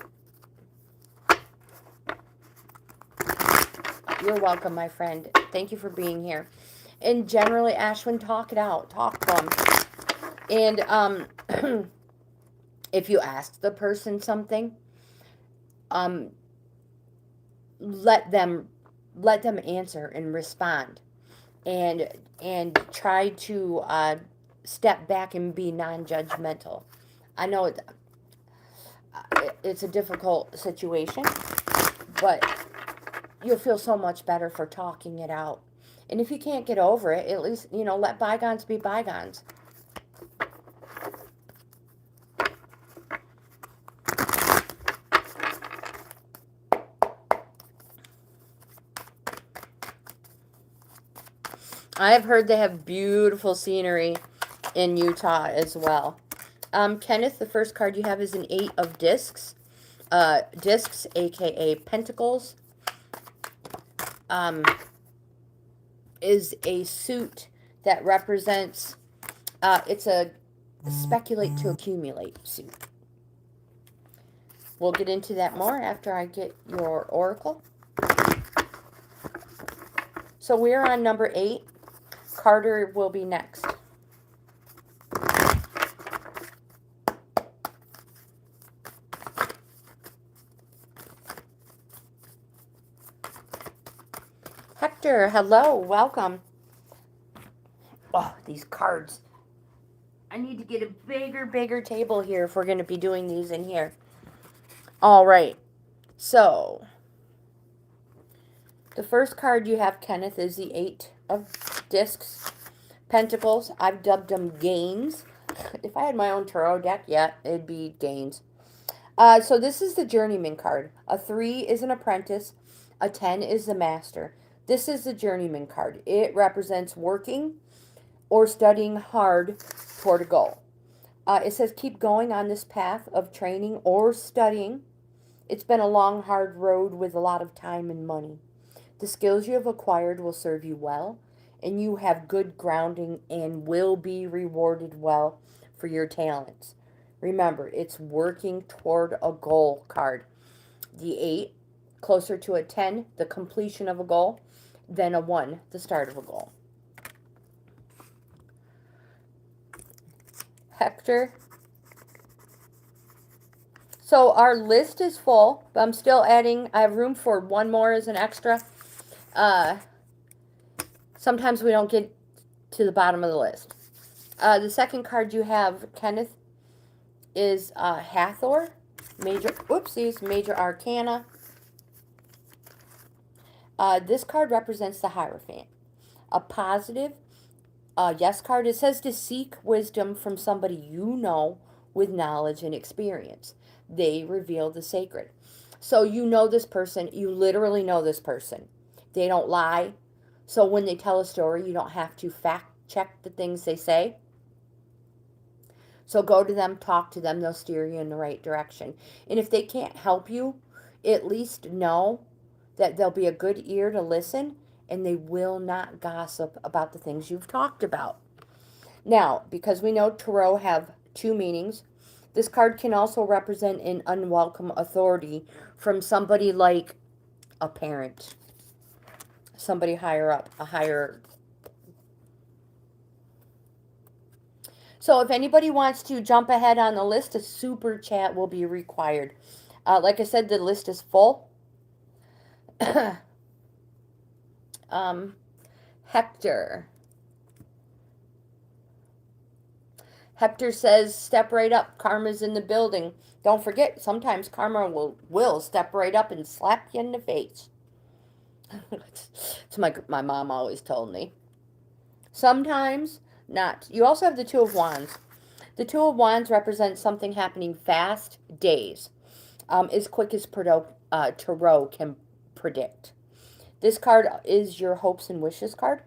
you're welcome, my friend. Thank you for being here. And generally, Ashwin, talk it out. Talk to them. And if you ask the person something, let them answer and respond, and try to step back and be non-judgmental. I know it's a difficult situation, but you'll feel so much better for talking it out. And if you can't get over it, at least, let bygones be bygones. I've heard they have beautiful scenery in Utah as well. Kenneth, the first card you have is an 8 of discs. Discs, aka pentacles, is a suit that represents, it's a speculate to accumulate suit. We'll get into that more after I get your oracle. So we're on number 8. Carter will be next. Hector, hello, welcome. Oh, these cards. I need to get a bigger table here if we're going to be doing these in here. All right. So, the first card you have, Kenneth, is the 8 of discs, pentacles. I've dubbed them gains. If I had my own tarot deck, yeah, it'd be gains. So this is the journeyman card. A 3 is an apprentice. A 10 is the master. This is the journeyman card. It represents working or studying hard toward a goal. It says keep going on this path of training or studying. It's been a long, hard road with a lot of time and money. The skills you have acquired will serve you well, and you have good grounding and will be rewarded well for your talents. Remember, it's working toward a goal card. The 8, closer to a 10, the completion of a goal, than a 1, the start of a goal. Hector. So our list is full, but I'm still adding. I have room for one more as an extra. Sometimes we don't get to the bottom of the list. The second card you have, Kenneth, is Hathor, Major Arcana. This card represents the Hierophant. A positive yes card. It says to seek wisdom from somebody you know with knowledge and experience. They reveal the sacred. So you know this person. You literally know this person. They don't lie. So when they tell a story, you don't have to fact check the things they say. So go to them, talk to them. They'll steer you in the right direction. And if they can't help you, at least know that they'll be a good ear to listen, and they will not gossip about the things you've talked about. Now, because we know tarot have two meanings, this card can also represent an unwelcome authority from somebody like a parent, somebody higher up, a higher. So if anybody wants to jump ahead on the list, a super chat will be required. Like I said, the list is full. Hector. Hector says, step right up. Karma's in the building. Don't forget, sometimes karma will step right up and slap you in the face. It's my mom always told me. Sometimes not. You also have the Two of Wands. The Two of Wands represents something happening fast, days, as quick as tarot can predict. This card is your hopes and wishes card.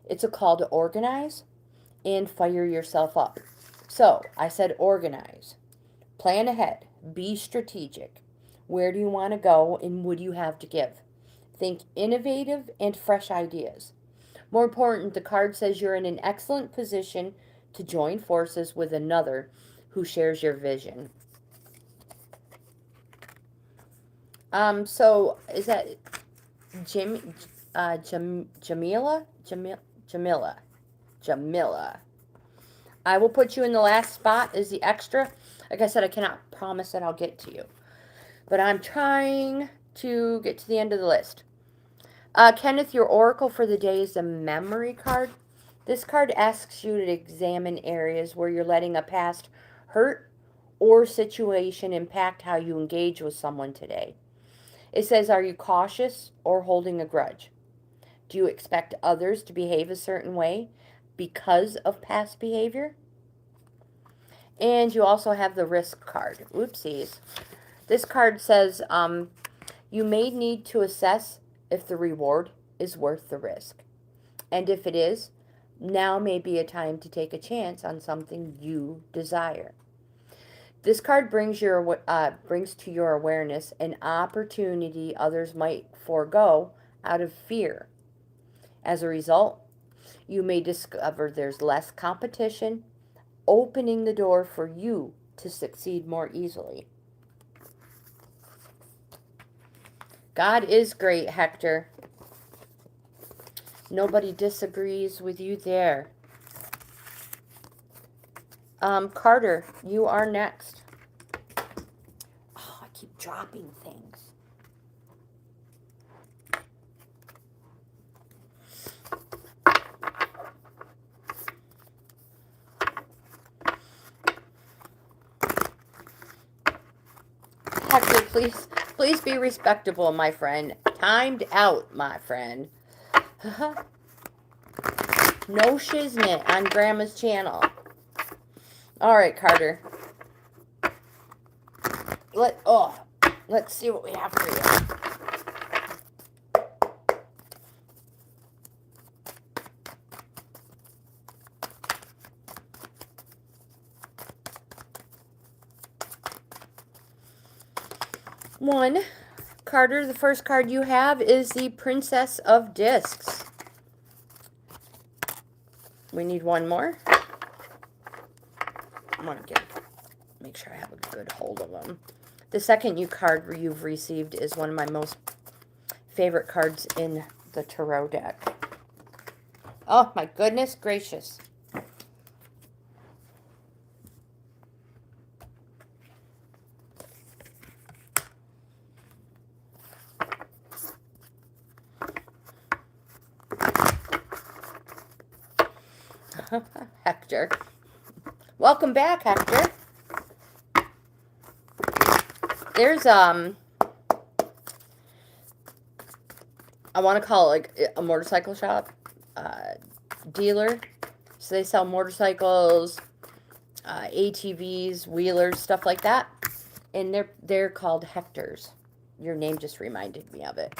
It's a call to organize and fire yourself up. So, I said organize. Plan ahead. Be strategic. Where do you want to go and what do you have to give? Think innovative and fresh ideas. More important, the card says you're in an excellent position to join forces with another who shares your vision. So, is that Jamila? I will put you in the last spot as the extra. Like I said, I cannot promise that I'll get to you. But I'm trying to get to the end of the list. Kenneth, your oracle for the day is a memory card. This card asks you to examine areas where you're letting a past hurt or situation impact how you engage with someone today. It says, are you cautious or holding a grudge? Do you expect others to behave a certain way because of past behavior? And you also have the risk card. Oopsies. This card says, you may need to assess if the reward is worth the risk. And if it is, now may be a time to take a chance on something you desire. This card brings to your awareness an opportunity others might forego out of fear. As a result, you may discover there's less competition, opening the door for you to succeed more easily. God is great, Hector. Nobody disagrees with you there. Carter, you are next. Oh, I keep dropping things. Hector, please be respectable, my friend. Timed out, my friend. No shiznit on Grandma's channel. Alright, Carter. Let's see what we have for you. One, Carter, the first card you have is the Princess of Discs. We need one more. I want to make sure I have a good hold of them. The second card you've received is one of my most favorite cards in the tarot deck. Oh my goodness gracious. Hector. Welcome back, Hector. There's, I want to call it like a motorcycle shop, dealer. So they sell motorcycles, ATVs, wheelers, stuff like that. And they're called Hectors. Your name just reminded me of it.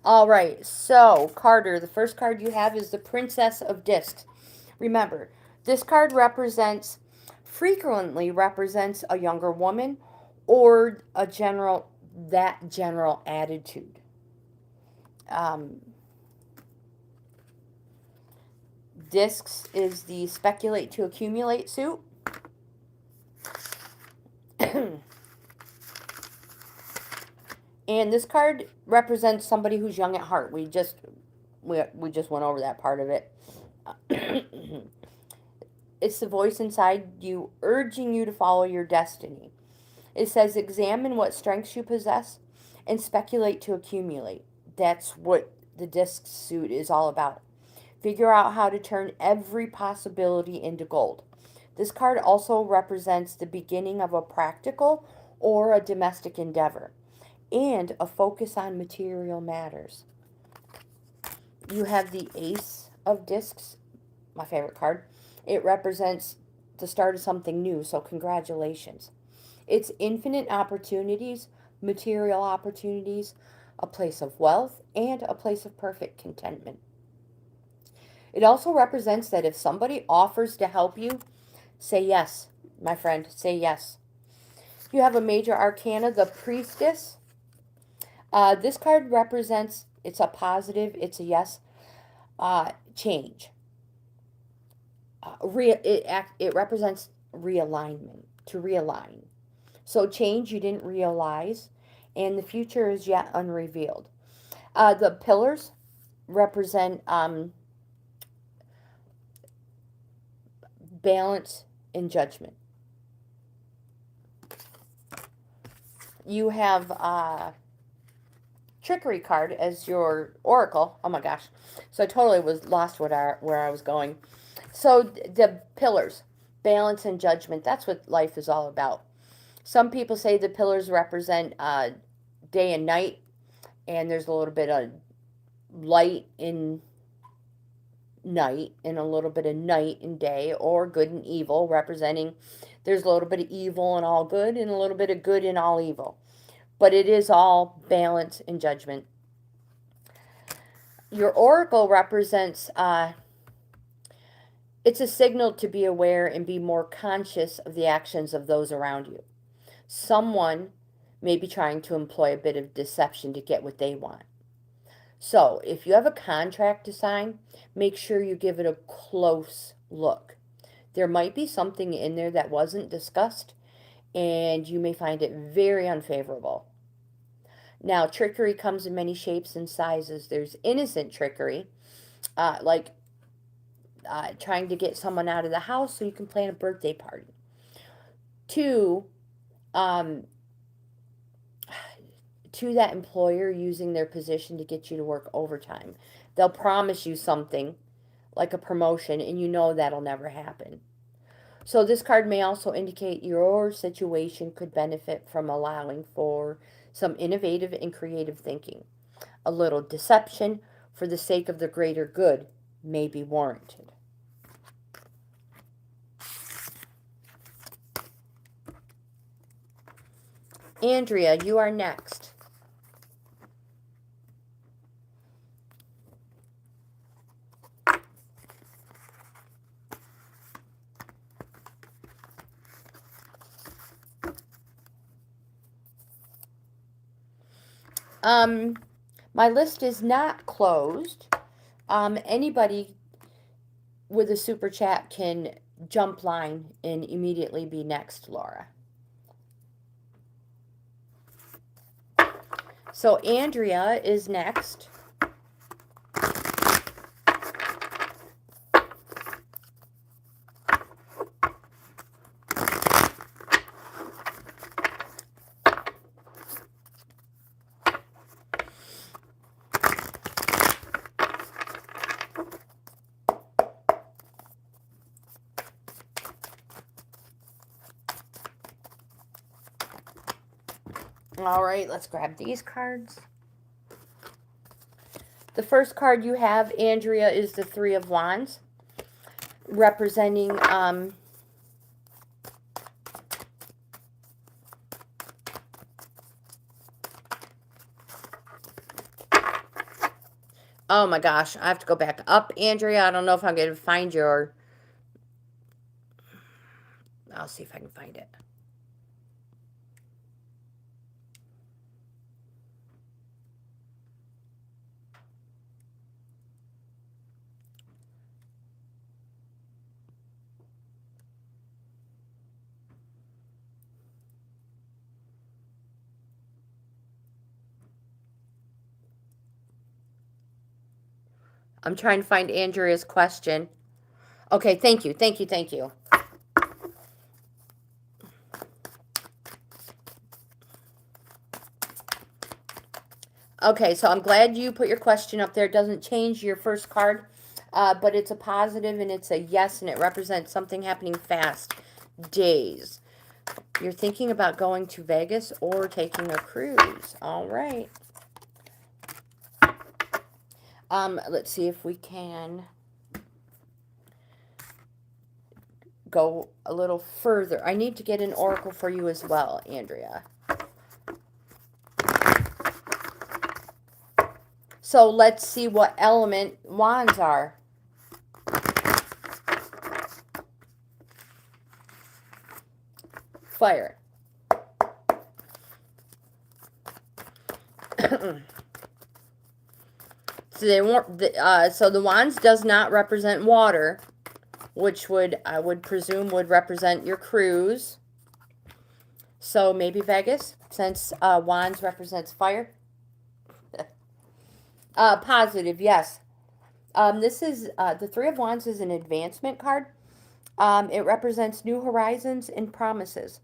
All right, so Carter, the first card you have is the Princess of Discs. Remember, this card frequently represents a younger woman or that general attitude. Discs is the speculate to accumulate suit. And this card represents somebody who's young at heart. We just went over that part of it. It's the voice inside you urging you to follow your destiny. It says examine what strengths you possess and speculate to accumulate. That's what the disc suit is all about. Figure out how to turn every possibility into gold. This card also represents the beginning of a practical or a domestic endeavor and a focus on material matters. You have the Ace of Discs, my favorite card. It represents the start of something new, so congratulations. It's infinite opportunities, material opportunities, a place of wealth, and a place of perfect contentment. It also represents that if somebody offers to help you, say yes, my friend, say yes. You have a major arcana, the Priestess. This card represents, it's a positive, it's a yes, change. It represents realignment, to realign. So change you didn't realize, and the future is yet unrevealed. The pillars represent balance and judgment. You have Trickery card as your oracle. Oh my gosh. So I totally was lost where I was going. So the pillars, balance and judgment, that's what life is all about. Some people say the pillars represent day and night, and there's a little bit of light in night and a little bit of night in day, or good and evil, representing there's a little bit of evil in all good and a little bit of good in all evil. But it is all balance and judgment. Your oracle represents, it's a signal to be aware and be more conscious of the actions of those around you. Someone may be trying to employ a bit of deception to get what they want. So if you have a contract to sign, make sure you give it a close look. There might be something in there that wasn't discussed, and you may find it very unfavorable. Now, trickery comes in many shapes and sizes. There's innocent trickery, like trying to get someone out of the house so you can plan a birthday party. To that employer using their position to get you to work overtime. They'll promise you something, like a promotion, and you know that'll never happen. So this card may also indicate your situation could benefit from allowing for some innovative and creative thinking. A little deception for the sake of the greater good may be warranted. Andrea, you are next. My list is not closed. Anybody with a super chat can jump line and immediately be next, Laura. So Andrea is next. All right, let's grab these cards. The first card you have, Andrea, is the Three of Wands, representing oh my gosh, I have to go back up, Andrea. I don't know if I'm going to find your... I'll see if I can find it. I'm trying to find Andrea's question. Okay, thank you, thank you, thank you. Okay, so I'm glad you put your question up there. It doesn't change your first card, but it's a positive and it's a yes, and it represents something happening fast. Days. You're thinking about going to Vegas or taking a cruise. All right. Let's see if we can go a little further. I need to get an oracle for you as well, Andrea. So let's see what element wands are. Fire. So they won't. So the wands does not represent water, which would, I would presume, would represent your cruise. So maybe Vegas, since wands represents fire. Positive, yes. This is the Three of Wands is an advancement card. It represents new horizons and promises.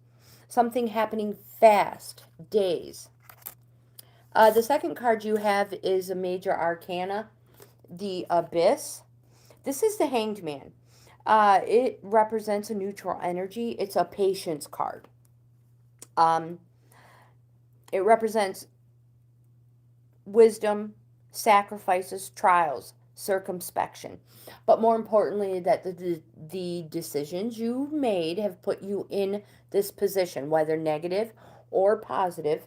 Something happening fast, days. The second card you have is a major arcana, the Abyss. This is the Hanged Man. It represents a neutral energy. It's a patience card. It represents wisdom, sacrifices, trials, circumspection. But more importantly, that the decisions you've made have put you in this position, whether negative or positive.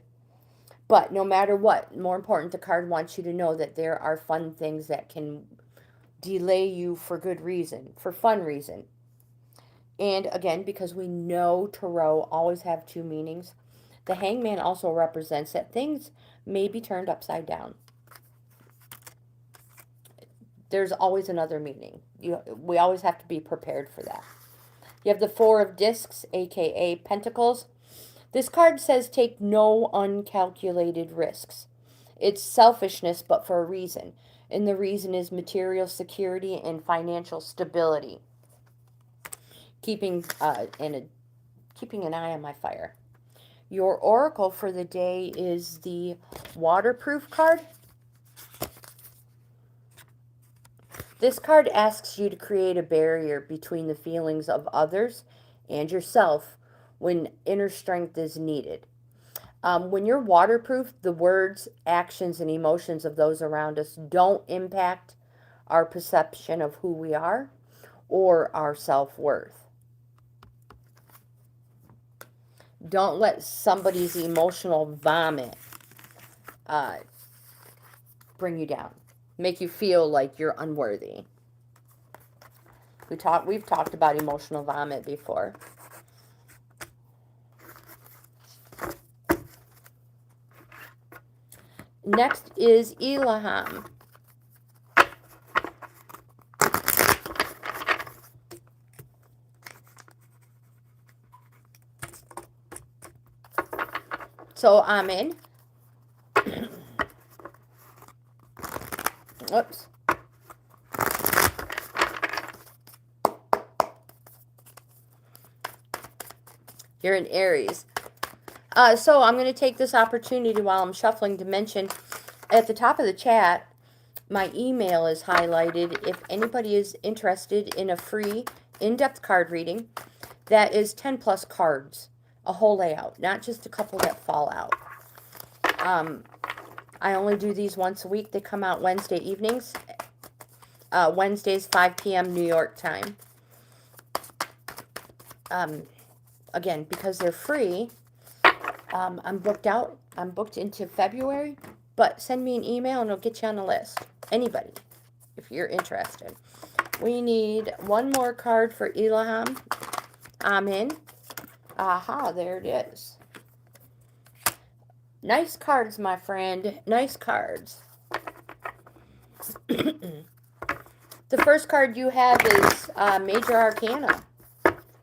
But no matter what, more important, the card wants you to know that there are fun things that can delay you for good reason, for fun reason. And again, because we know tarot always have two meanings, the Hangman also represents that things may be turned upside down. There's always another meaning. We always have to be prepared for that. You have the Four of Discs, aka Pentacles. This card says take no uncalculated risks. It's selfishness, but for a reason. And the reason is material security and financial stability. Keeping an eye on my fire. Your oracle for the day is the Waterproof card. This card asks you to create a barrier between the feelings of others and yourself when inner strength is needed. When you're waterproof, the words, actions, and emotions of those around us don't impact our perception of who we are or our self-worth. Don't let somebody's emotional vomit bring you down. Make you feel like you're unworthy. We've talked about emotional vomit before. Next is Ilham. So I'm in. Oops. You're in Aries. So I'm going to take this opportunity while I'm shuffling to mention at the top of the chat, my email is highlighted if anybody is interested in a free in-depth card reading that is 10 plus cards, a whole layout, not just a couple that fall out. I only do these once a week. They come out Wednesday evenings. Wednesdays, 5 p.m. New York time. Again, because they're free, I'm booked out. I'm booked into February. But send me an email and I'll get you on the list. Anybody, if you're interested. We need one more card for Ilham. I'm in. Aha, there it is. Nice cards, my friend. Nice cards. The first card you have is Major Arcana.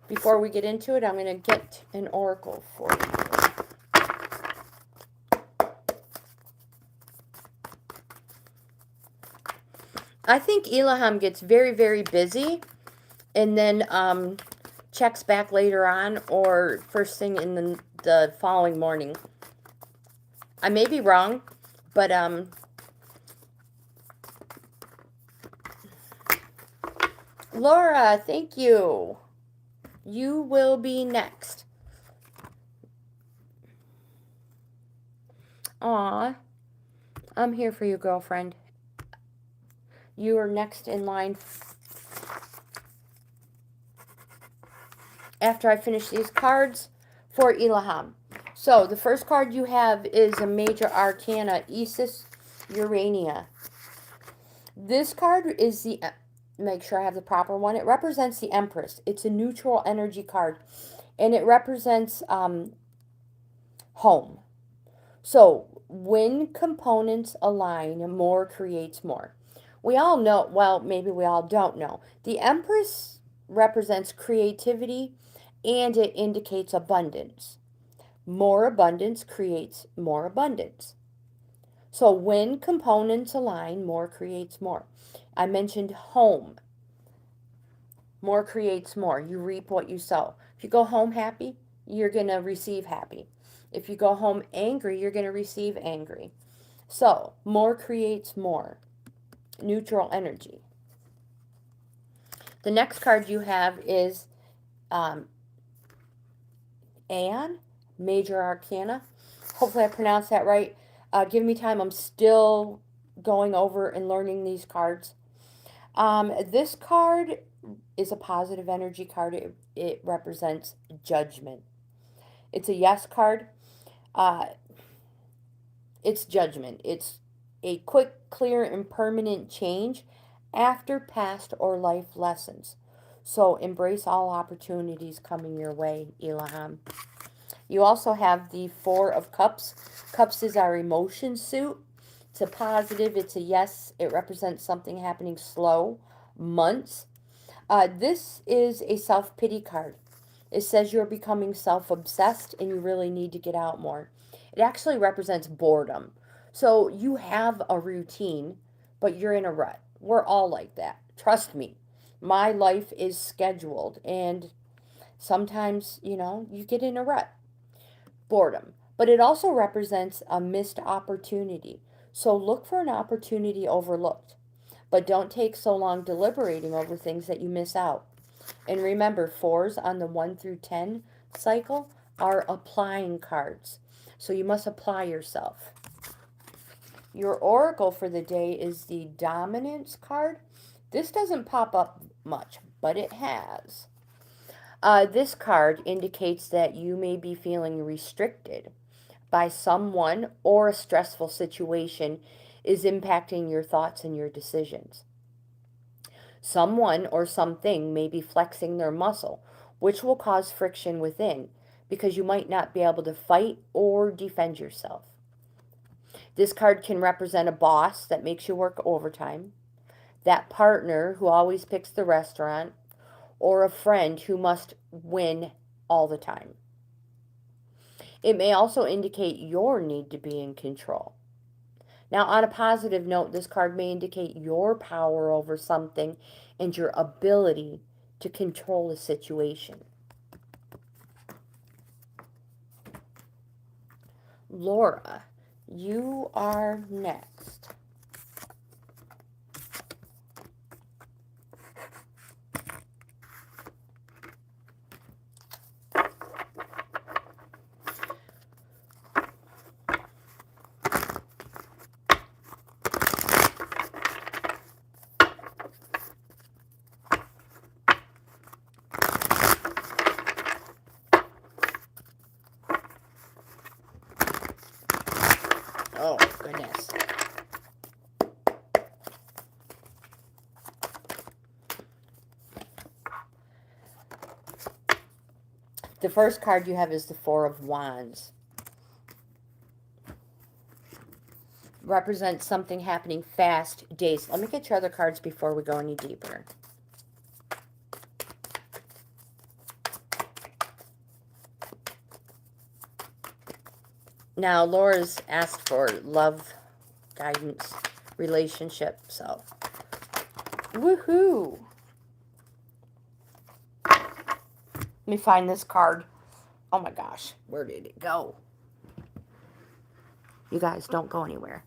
Before we get into it, I'm going to get an oracle for you. I think Ilham gets very, very busy and then checks back later on or first thing in the following morning. I may be wrong, but Laura, thank you. You will be next. Aw, I'm here for you, girlfriend. You are next in line after I finish these cards for Ilham. So, the first card you have is a Major Arcana, Isis Urania. This card is the, make sure I have the proper one, it represents the Empress. It's a neutral energy card, and it represents home. So, when components align, more creates more. We all know, well, maybe we all don't know, the Empress represents creativity, and it indicates abundance. More abundance creates more abundance. So when components align, more creates more. I mentioned home. More creates more. You reap what you sow. If you go home happy, you're going to receive happy. If you go home angry, you're going to receive angry. So more creates more. Neutral energy. The next card you have is Aeon, Major Arcana. Hopefully I pronounced that right. Give me time. I'm still going over and learning these cards. This card is a positive energy card. It represents judgment. It's a yes card. It's judgment. It's a quick, clear, and permanent change after past or life lessons. So embrace all opportunities coming your way, Ilham. You also have the Four of Cups. Cups is our emotion suit. It's a positive. It's a yes. It represents something happening slow, months. This is a self-pity card. It says you're becoming self-obsessed and you really need to get out more. It actually represents boredom. So you have a routine, but you're in a rut. We're all like that. Trust me. My life is scheduled, and sometimes, you get in a rut. Boredom. But it also represents a missed opportunity. So look for an opportunity overlooked. But don't take so long deliberating over things that you miss out. And remember, 4s on the 1 through 10 cycle are applying cards. So you must apply yourself. Your oracle for the day is the Dominance card. This doesn't pop up much, but it has. This card indicates that you may be feeling restricted by someone, or a stressful situation is impacting your thoughts and your decisions. Someone or something may be flexing their muscle, which will cause friction within, because you might not be able to fight or defend yourself. This card can represent a boss that makes you work overtime, that partner who always picks the restaurant, or a friend who must win all the time. It may also indicate your need to be in control. Now, on a positive note, this card may indicate your power over something and your ability to control a situation. Laura, you are next. The first card you have is the Four of Wands. Represents something happening fast days. Let me get your other cards before we go any deeper. Now, Laura's asked for love, guidance, relationship, so woohoo! Let me find this card. Oh my gosh, where did it go? You guys don't go anywhere.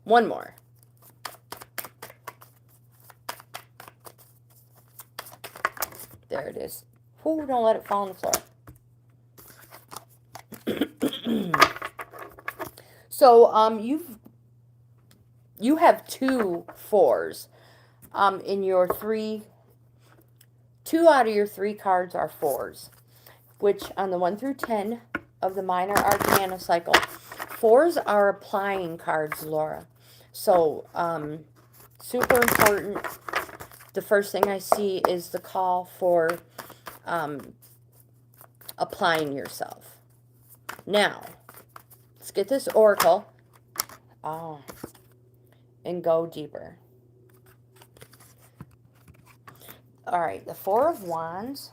One more. There it is. Ooh, don't let it fall on the floor. So, you have 2 4s. In your 3, 2 out of your 3 cards are 4s, which on the 1 through 10 of the minor arcana cycle, 4s are applying cards, Laura. So, super important. The first thing I see is the call for applying yourself. Now, let's get this oracle and go deeper. All right, the Four of Wands.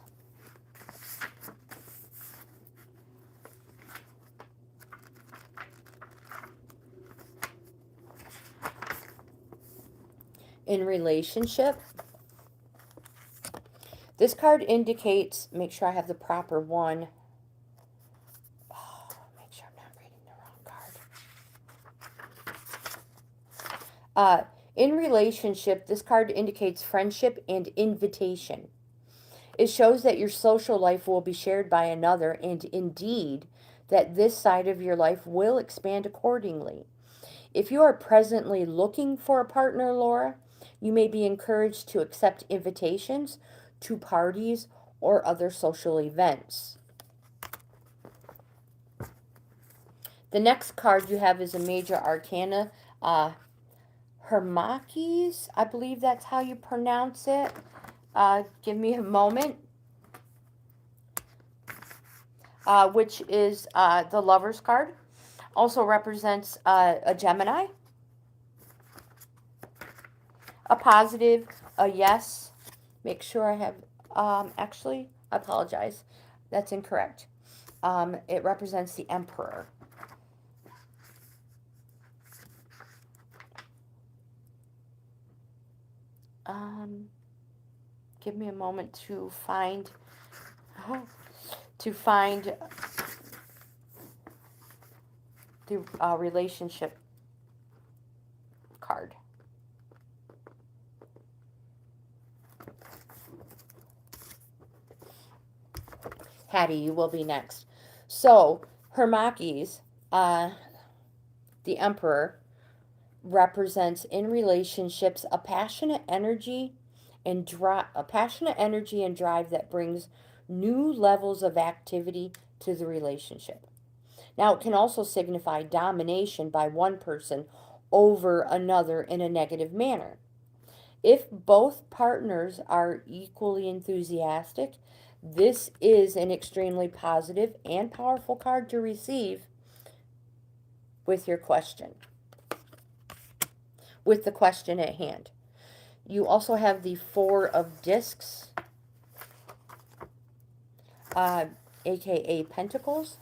In relationship, this card indicates, make sure I have the proper one. Oh, make sure I'm not reading the wrong card. In relationship, this card indicates friendship and invitation. It shows that your social life will be shared by another, and indeed, that this side of your life will expand accordingly. If you are presently looking for a partner, Laura, you may be encouraged to accept invitations to parties or other social events. The next card you have is a major arcana, Hermakes, I believe that's how you pronounce it. Give me a moment. Which is the Lover's card. Also represents a Gemini. A positive, a yes. Make sure I have, actually, I apologize. That's incorrect. It represents the Emperor. Give me a moment to find the relationship card. Hattie, you will be next. So, Hermakes, the Emperor, represents in relationships a passionate energy and drive that brings new levels of activity to the relationship. Now, it can also signify domination by one person over another in a negative manner. If both partners are equally enthusiastic, this is an extremely positive and powerful card to receive with your question. With the question at hand. You also have the Four of Discs, aka Pentacles.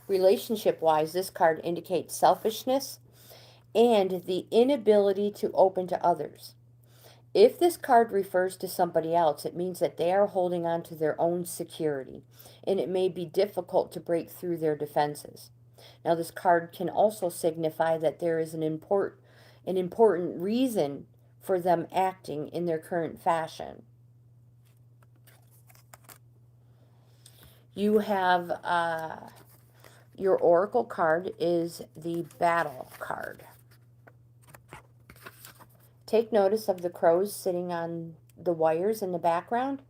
Relationship-wise, this card indicates selfishness and the inability to open to others. If this card refers to somebody else, it means that they are holding on to their own security, and it may be difficult to break through their defenses. Now, this card can also signify that there is an important reason for them acting in their current fashion. You have your oracle card is the battle card. Take notice of the crows sitting on the wires in the background.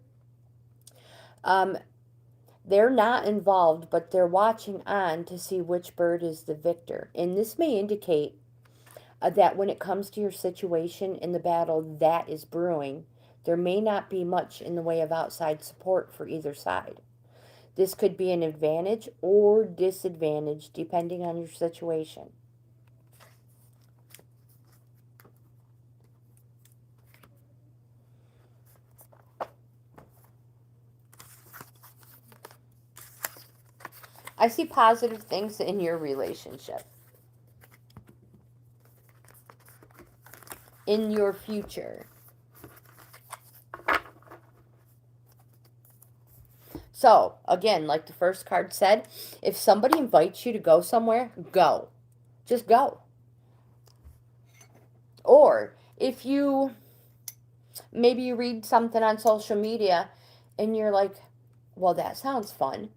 They're not involved, but they're watching on to see which bird is the victor. And this may indicate that when it comes to your situation in the battle that is brewing, there may not be much in the way of outside support for either side. This could be an advantage or disadvantage depending on your situation. I see positive things in your relationship, in your future. So, again, like the first card said, if somebody invites you to go somewhere, go. Just go. Or if maybe you read something on social media and you're like, well, that sounds fun,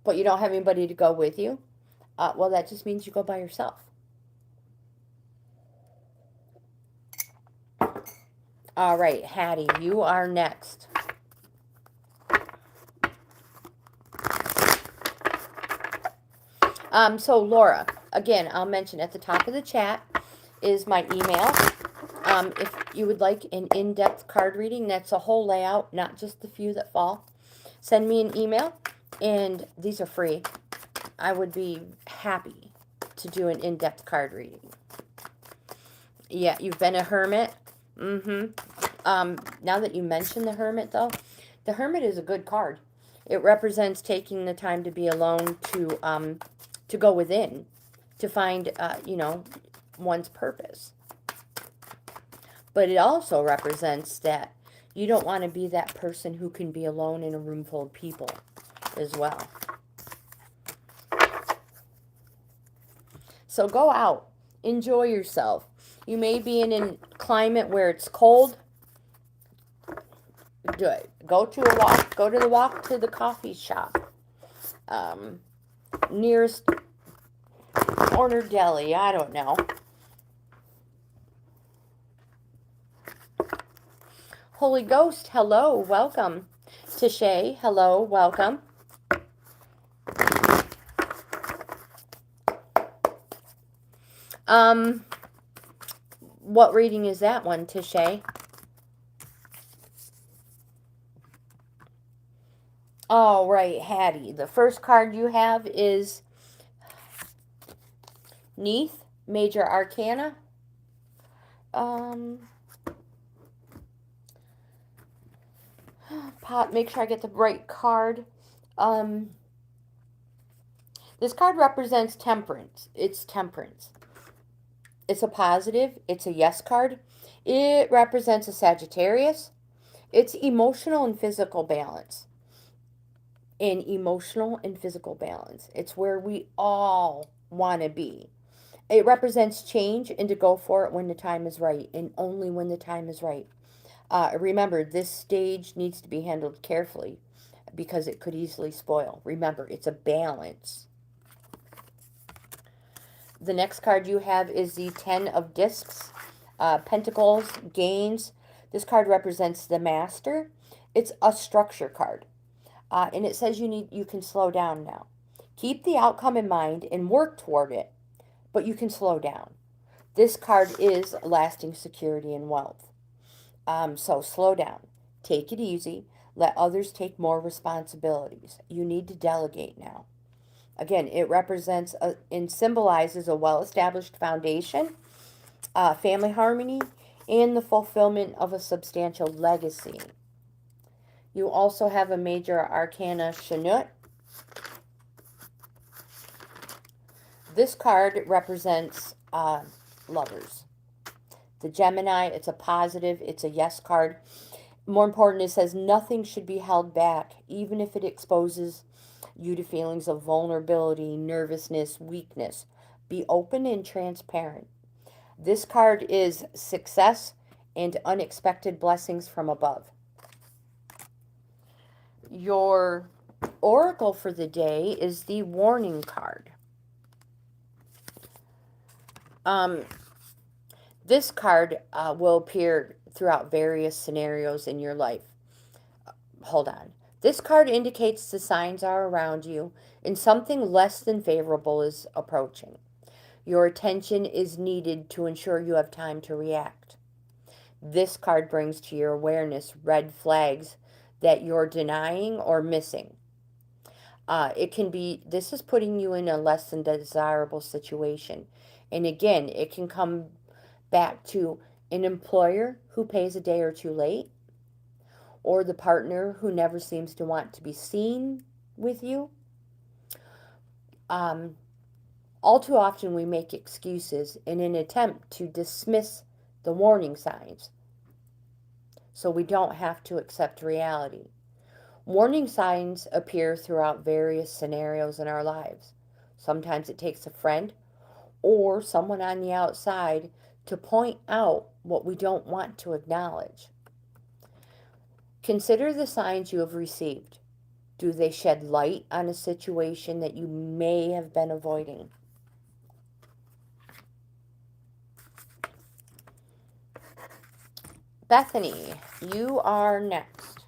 but you don't have anybody to go with you, well, that just means you go by yourself. All right, Hattie, you are next. So Laura, again, I'll mention at the top of the chat is my email. If you would like an in-depth card reading, that's a whole layout, not just the few that fall. Send me an email, and these are free. I would be happy to do an in-depth card reading. Yeah, you've been a hermit. Now that you mention the hermit, though, the hermit is a good card. It represents taking the time to be alone, to go within, to find, one's purpose. But it also represents that you don't want to be that person who can be alone in a room full of people as well. So go out, enjoy yourself. You may be in a climate where it's cold. Do it. Go to a walk. Go to the walk to the coffee shop. Nearest corner deli. I don't know. Holy Ghost, hello, welcome. Tishay, hello, welcome. What reading is that one, Tishay? All right, Hattie. The first card you have is Neath, Major Arcana. Make sure I get the right card. This card represents temperance. It's temperance. It's a positive. It's a yes card. It represents a Sagittarius. It's emotional and physical balance. In emotional and physical balance. It's where we all want to be. It represents change and to go for it when the time is right, and only when the time is right. Remember, this stage needs to be handled carefully because it could easily spoil. Remember, it's a balance. The next card you have is the 10 of Discs, Pentacles, Gains. This card represents the Master. It's a structure card. And it says you can slow down now. Keep the outcome in mind and work toward it, but you can slow down. This card is lasting security and wealth. So slow down. Take it easy. Let others take more responsibilities. You need to delegate now. Again, it represents and symbolizes a well-established foundation, family harmony, and the fulfillment of a substantial legacy. You also have a Major Arcana Chanut. This card represents lovers. The Gemini, it's a positive, it's a yes card. More important, it says nothing should be held back, even if it exposes you to feelings of vulnerability, nervousness, weakness. Be open and transparent. This card is success and unexpected blessings from above. Your oracle for the day is the warning card. This card will appear throughout various scenarios in your life. Hold on. This card indicates the signs are around you and something less than favorable is approaching. Your attention is needed to ensure you have time to react. This card brings to your awareness red flags that you're denying or missing. This is putting you in a less than desirable situation. And again, it can come back to an employer who pays a day or two late, or the partner who never seems to want to be seen with you. All too often we make excuses in an attempt to dismiss the warning signs so we don't have to accept reality. Warning signs appear throughout various scenarios in our lives. Sometimes it takes a friend or someone on the outside to point out what we don't want to acknowledge. Consider the signs you have received. Do they shed light on a situation that you may have been avoiding? Bethany, you are next.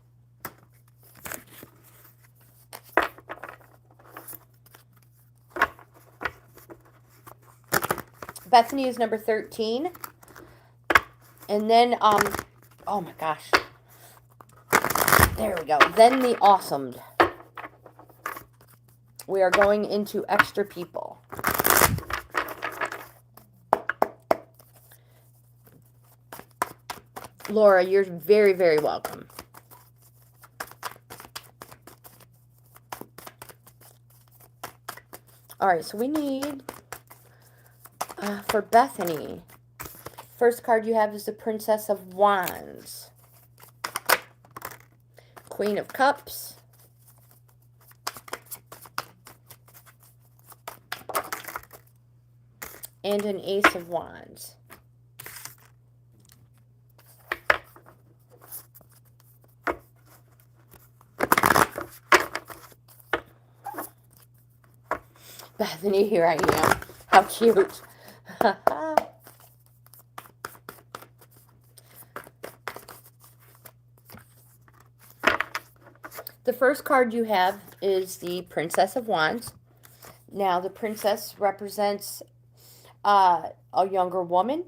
Bethany is number 13. And then, oh my gosh. There we go. Then the awesomed. We are going into extra people. Laura, you're very, very welcome. All right, so we need, for Bethany, first card you have is the Princess of Wands, Queen of Cups, and an Ace of Wands. Bethany, here I am. How cute. The first card you have is the Princess of Wands. Now, the princess represents a younger woman,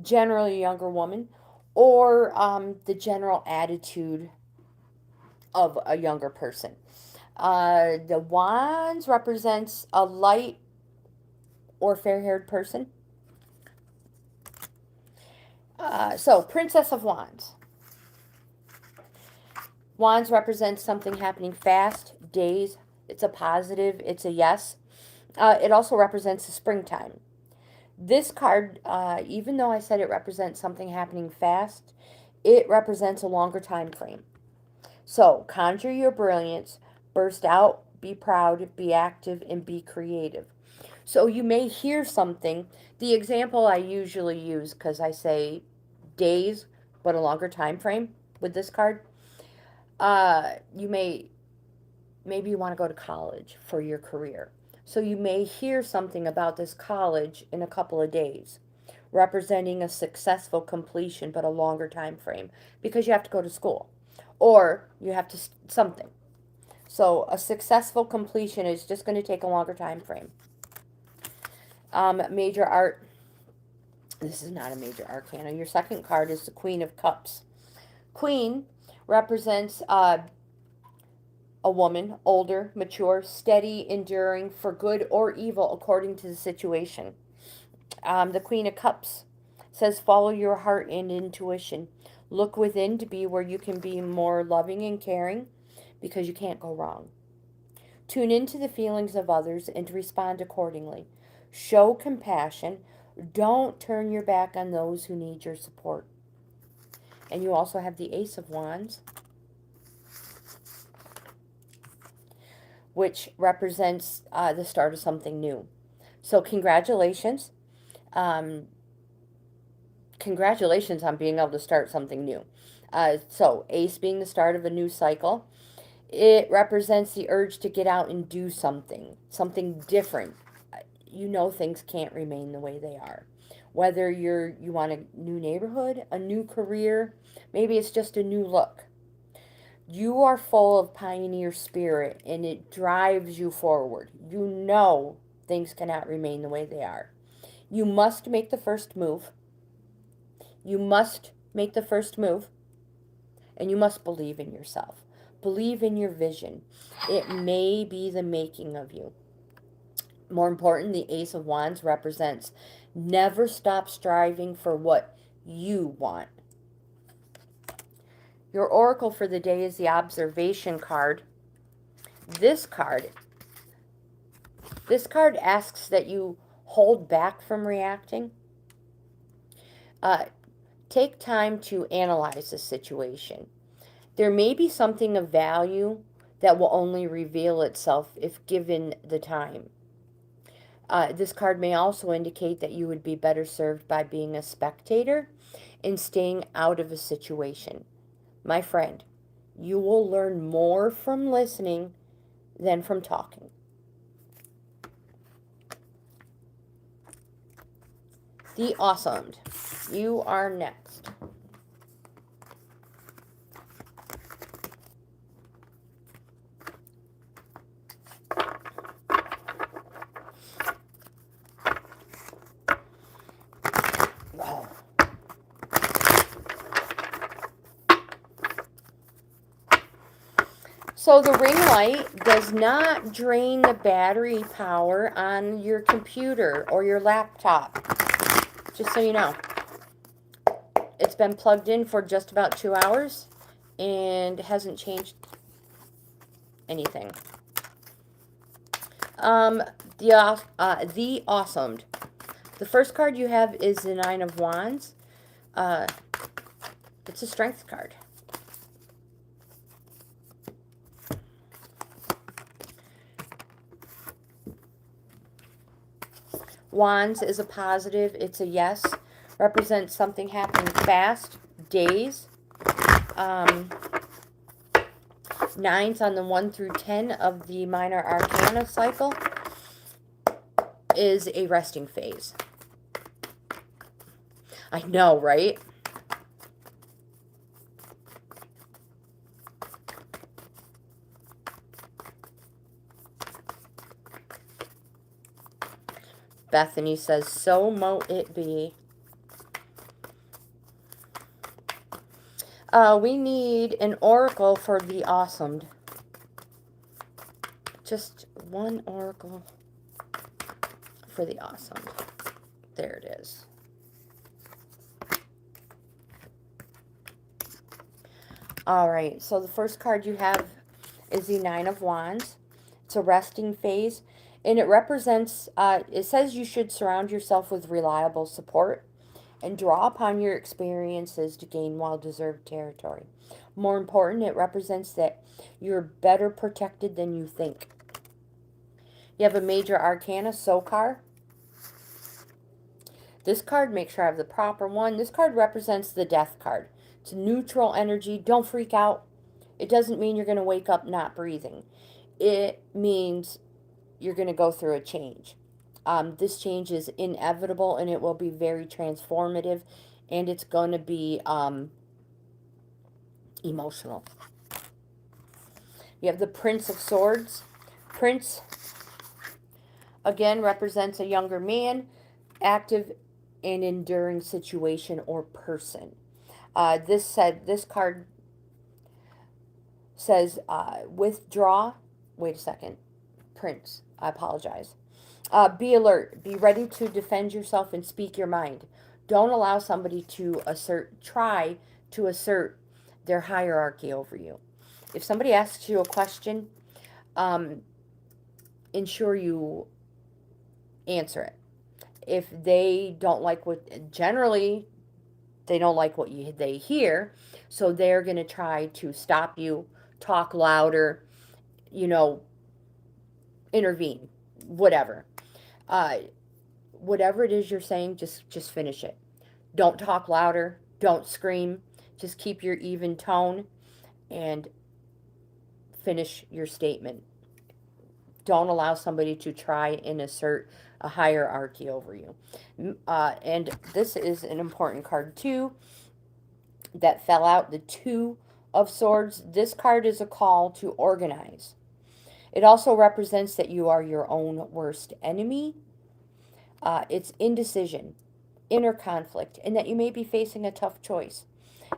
generally a younger woman, or the general attitude of a younger person. The wands represents a light or fair-haired person. So, Princess of Wands. Wands represents something happening fast, days. It's a positive. It's a yes. It also represents the springtime. This card, even though I said it represents something happening fast, it represents a longer time frame. So, conjure your brilliance, burst out, be proud, be active, and be creative. So you may hear something. The example I usually use, because I say days, but a longer time frame with this card, maybe you want to go to college for your career. So you may hear something about this college in a couple of days, representing a successful completion, but a longer time frame, because you have to go to school, or you have to something. So a successful completion is just going to take a longer time frame. Major art. This is not a major arcana. Your second card is the Queen of Cups. Queen represents a woman, older, mature, steady, enduring, for good or evil according to the situation. The Queen of Cups says follow your heart and intuition. Look within to be where you can be more loving and caring, because you can't go wrong. Tune into the feelings of others and respond accordingly. Show compassion. Don't turn your back on those who need your support. And you also have the Ace of Wands, which represents the start of something new. So congratulations. Congratulations on being able to start something new. So Ace being the start of a new cycle. It represents the urge to get out and do something different. You know things can't remain the way they are. Whether you want a new neighborhood, a new career, maybe it's just a new look. You are full of pioneer spirit and it drives you forward. You know things cannot remain the way they are. You must make the first move. You must make the first move and you must believe in yourself. Believe in your vision. It may be the making of you. More important, the Ace of Wands represents never stop striving for what you want. Your oracle for the day is the observation card. This card, this card asks that you hold back from reacting. Take time to analyze the situation. There may be something of value that will only reveal itself if given the time. This card may also indicate that you would be better served by being a spectator and staying out of a situation. My friend, you will learn more from listening than from talking. The Awesomed. You are next. So the ring light does not drain the battery power on your computer or your laptop. Just so you know. It's been plugged in for just about 2 hours and hasn't changed anything. The Awesomed. The first card you have is the Nine of Wands. It's a strength card. Wands is a positive. It's a yes. Represents something happening fast. Days. Nines on the 1 through 10 of the minor arcana cycle is a resting phase. I know, right? Bethany says, so mote it be. We need an oracle for the Awesomed. Just one oracle for the Awesomed. There it is. All right, so the first card you have is the Nine of Wands. It's a resting phase, and it represents, it says you should surround yourself with reliable support and draw upon your experiences to gain well-deserved territory. More important, it represents that you're better protected than you think. You have a major arcana, Sokar. This card, make sure I have the proper one. This card represents the Death card. It's a neutral energy. Don't freak out. It doesn't mean you're going to wake up not breathing. It means you're going to go through a change. This change is inevitable and it will be very transformative and it's going to be emotional. You have the Prince of Swords. Prince, again, represents a younger man, active and enduring situation or person. This card says withdraw. Wait a second. Prince, I apologize. Be alert. Be ready to defend yourself and speak your mind. Don't allow somebody to try to assert their hierarchy over you. If somebody asks you a question, ensure you answer it. If they don't like generally, they don't like what they hear, so they're going to try to stop you, talk louder, intervene, whatever. Whatever it is you're saying, just finish it. Don't talk louder. Don't scream. Just keep your even tone and finish your statement. Don't allow somebody to try and assert a hierarchy over you. And this is an important card too that fell out, the Two of Swords. This card is a call to organize. It also represents that you are your own worst enemy. It's indecision, inner conflict, and that you may be facing a tough choice.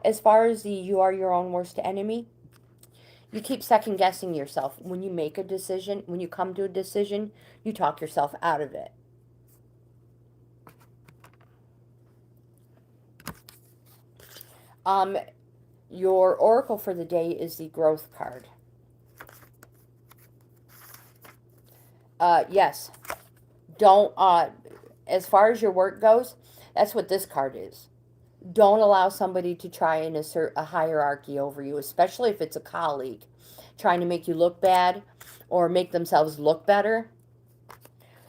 As far as the you are your own worst enemy, you keep second guessing yourself. When you make a decision, when you come to a decision, you talk yourself out of it. Your oracle for the day is the growth card. Yes, don't, as far as your work goes, that's what this card is. Don't allow somebody to try and assert a hierarchy over you, especially if it's a colleague trying to make you look bad or make themselves look better.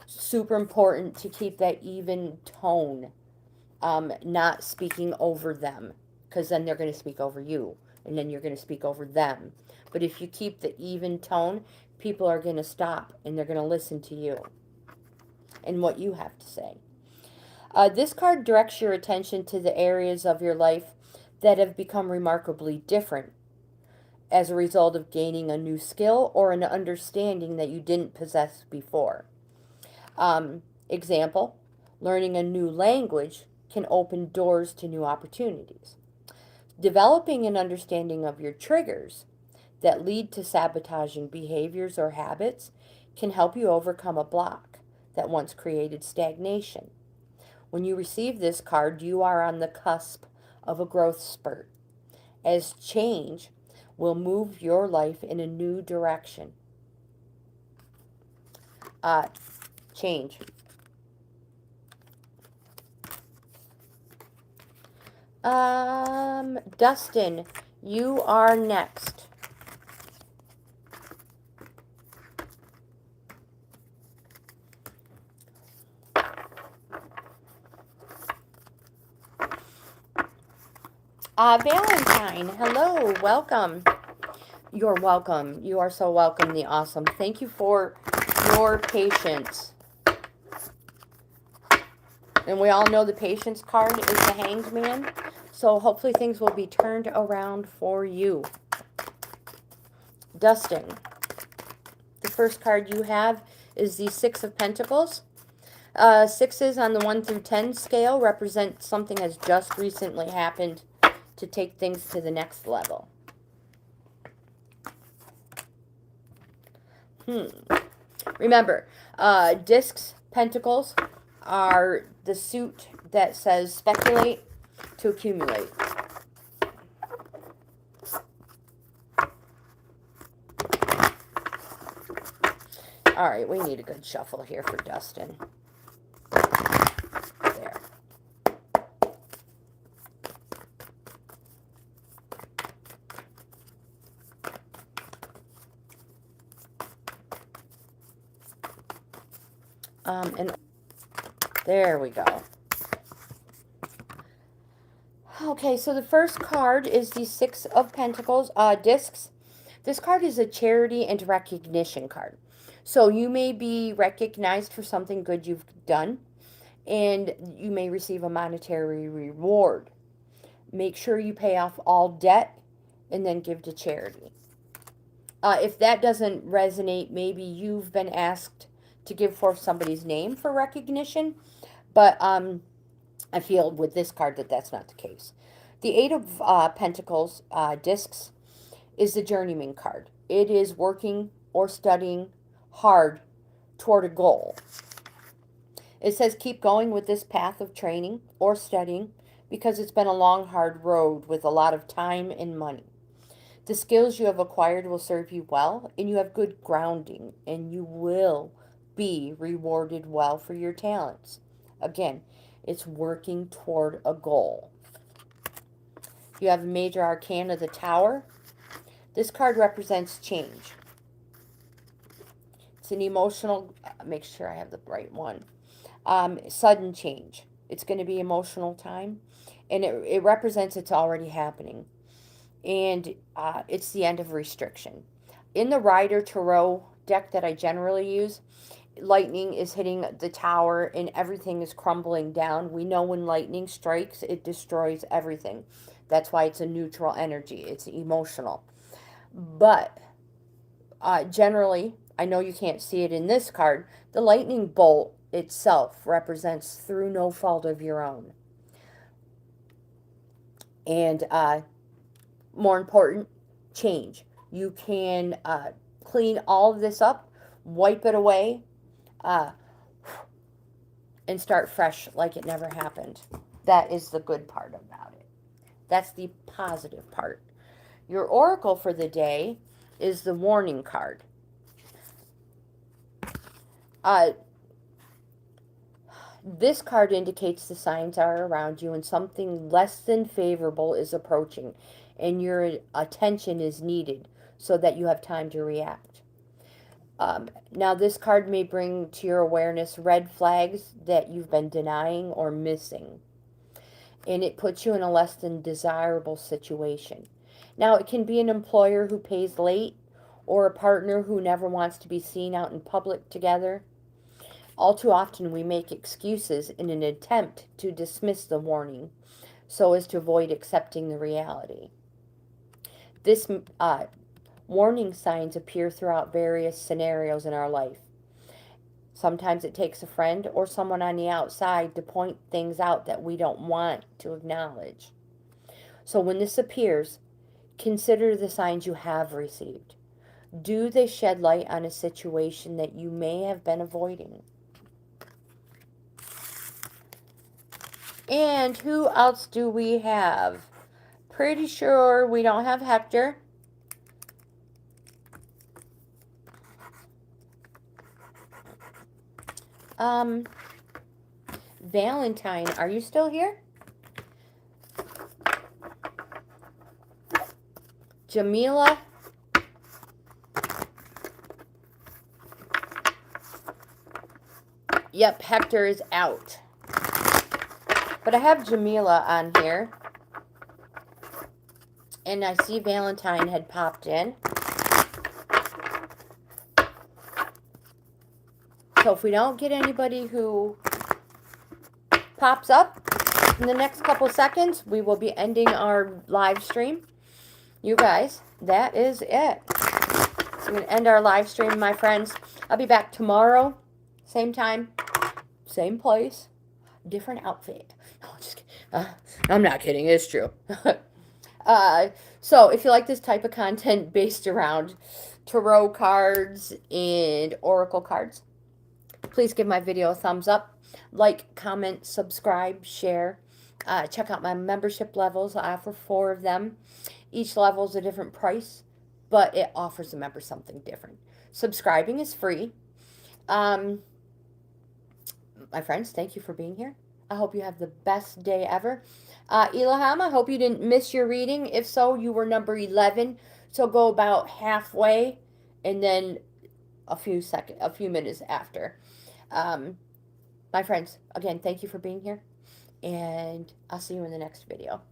Super important to keep that even tone, not speaking over them, because then they're going to speak over you, and then you're going to speak over them. But if you keep the even tone, people are going to stop, and they're going to listen to you and what you have to say. This card directs your attention to the areas of your life that have become remarkably different as a result of gaining a new skill or an understanding that you didn't possess before. Example, learning a new language can open doors to new opportunities. Developing an understanding of your triggers that lead to sabotaging behaviors or habits can help you overcome a block that once created stagnation. When you receive this card, you are on the cusp of a growth spurt, as change will move your life in a new direction. Change. Dustin, you are next. Valentine, hello, welcome. You're welcome. You are so welcome, the awesome. Thank you for your patience. And we all know the patience card is the Hanged Man. So hopefully things will be turned around for you. Dustin, the first card you have is the Six of Pentacles. Sixes on the 1 through 10 scale represent something has just recently happened to take things to the next level. Remember, discs, pentacles, are the suit that says speculate to accumulate. All right, we need a good shuffle here for Dustin. There. And there we go. Okay, so the first card is the Six of Pentacles, discs. This card is a charity and recognition card. So you may be recognized for something good you've done, and you may receive a monetary reward. Make sure you pay off all debt and then give to charity. If that doesn't resonate, maybe you've been asked to give forth somebody's name for recognition, but I feel with this card that that's not the case. The Eight of Pentacles, discs, is the journeyman card. It is working or studying hard toward a goal. It says keep going with this path of training or studying because it's been a long, hard road with a lot of time and money. The skills you have acquired will serve you well, and you have good grounding, and you will be rewarded well for your talents. Again, it's working toward a goal. You have the Major Arcana, the Tower. This card represents change. It's an emotional, make sure I have the right one, sudden change. It's going to be emotional time, and it represents it's already happening. And it's the end of restriction. in the Rider Tarot deck that I generally use, lightning is hitting the tower and everything is crumbling down. We know when lightning strikes, it destroys everything. That's why it's a neutral energy. It's emotional. But generally, I know you can't see it in this card, the lightning bolt itself represents through no fault of your own. And more important, change. You can clean all of this up, wipe it away, and start fresh like it never happened. That is the good part about it. That's the positive part. Your oracle for the day is the warning card. This card indicates the signs are around you and something less than favorable is approaching, and your attention is needed so that you have time to react. Now, this card may bring to your awareness red flags that you've been denying or missing, and it puts you in a less than desirable situation. Now, it can be an employer who pays late or a partner who never wants to be seen out in public together. All too often, we make excuses in an attempt to dismiss the warning so as to avoid accepting the reality. This warning signs appear throughout various scenarios in our life. Sometimes it takes a friend or someone on the outside to point things out that we don't want to acknowledge. So when this appears, consider the signs you have received. Do they shed light on a situation that you may have been avoiding? And who else do we have? Pretty sure we don't have Hector. Valentine, are you still here? Jamila? Yep, Hector is out. But I have Jamila on here. And I see Valentine had popped in. So if we don't get anybody who pops up in the next couple seconds, we will be ending our live stream. You guys, that is it. So I'm going to end our live stream, my friends. I'll be back tomorrow. Same time, same place, different outfit. No, just kidding. I'm not kidding. It's true. So if you like this type of content based around tarot cards and oracle cards, please give my video a thumbs up. Like, comment, subscribe, share. Check out my membership levels. I offer 4 of them. Each level is a different price, but it offers the member something different. Subscribing is free. My friends, thank you for being here. I hope you have the best day ever. Ilham, I hope you didn't miss your reading. If so, you were number 11. So go about halfway and then a few minutes after. My friends, again, thank you for being here. And I'll see you in the next video.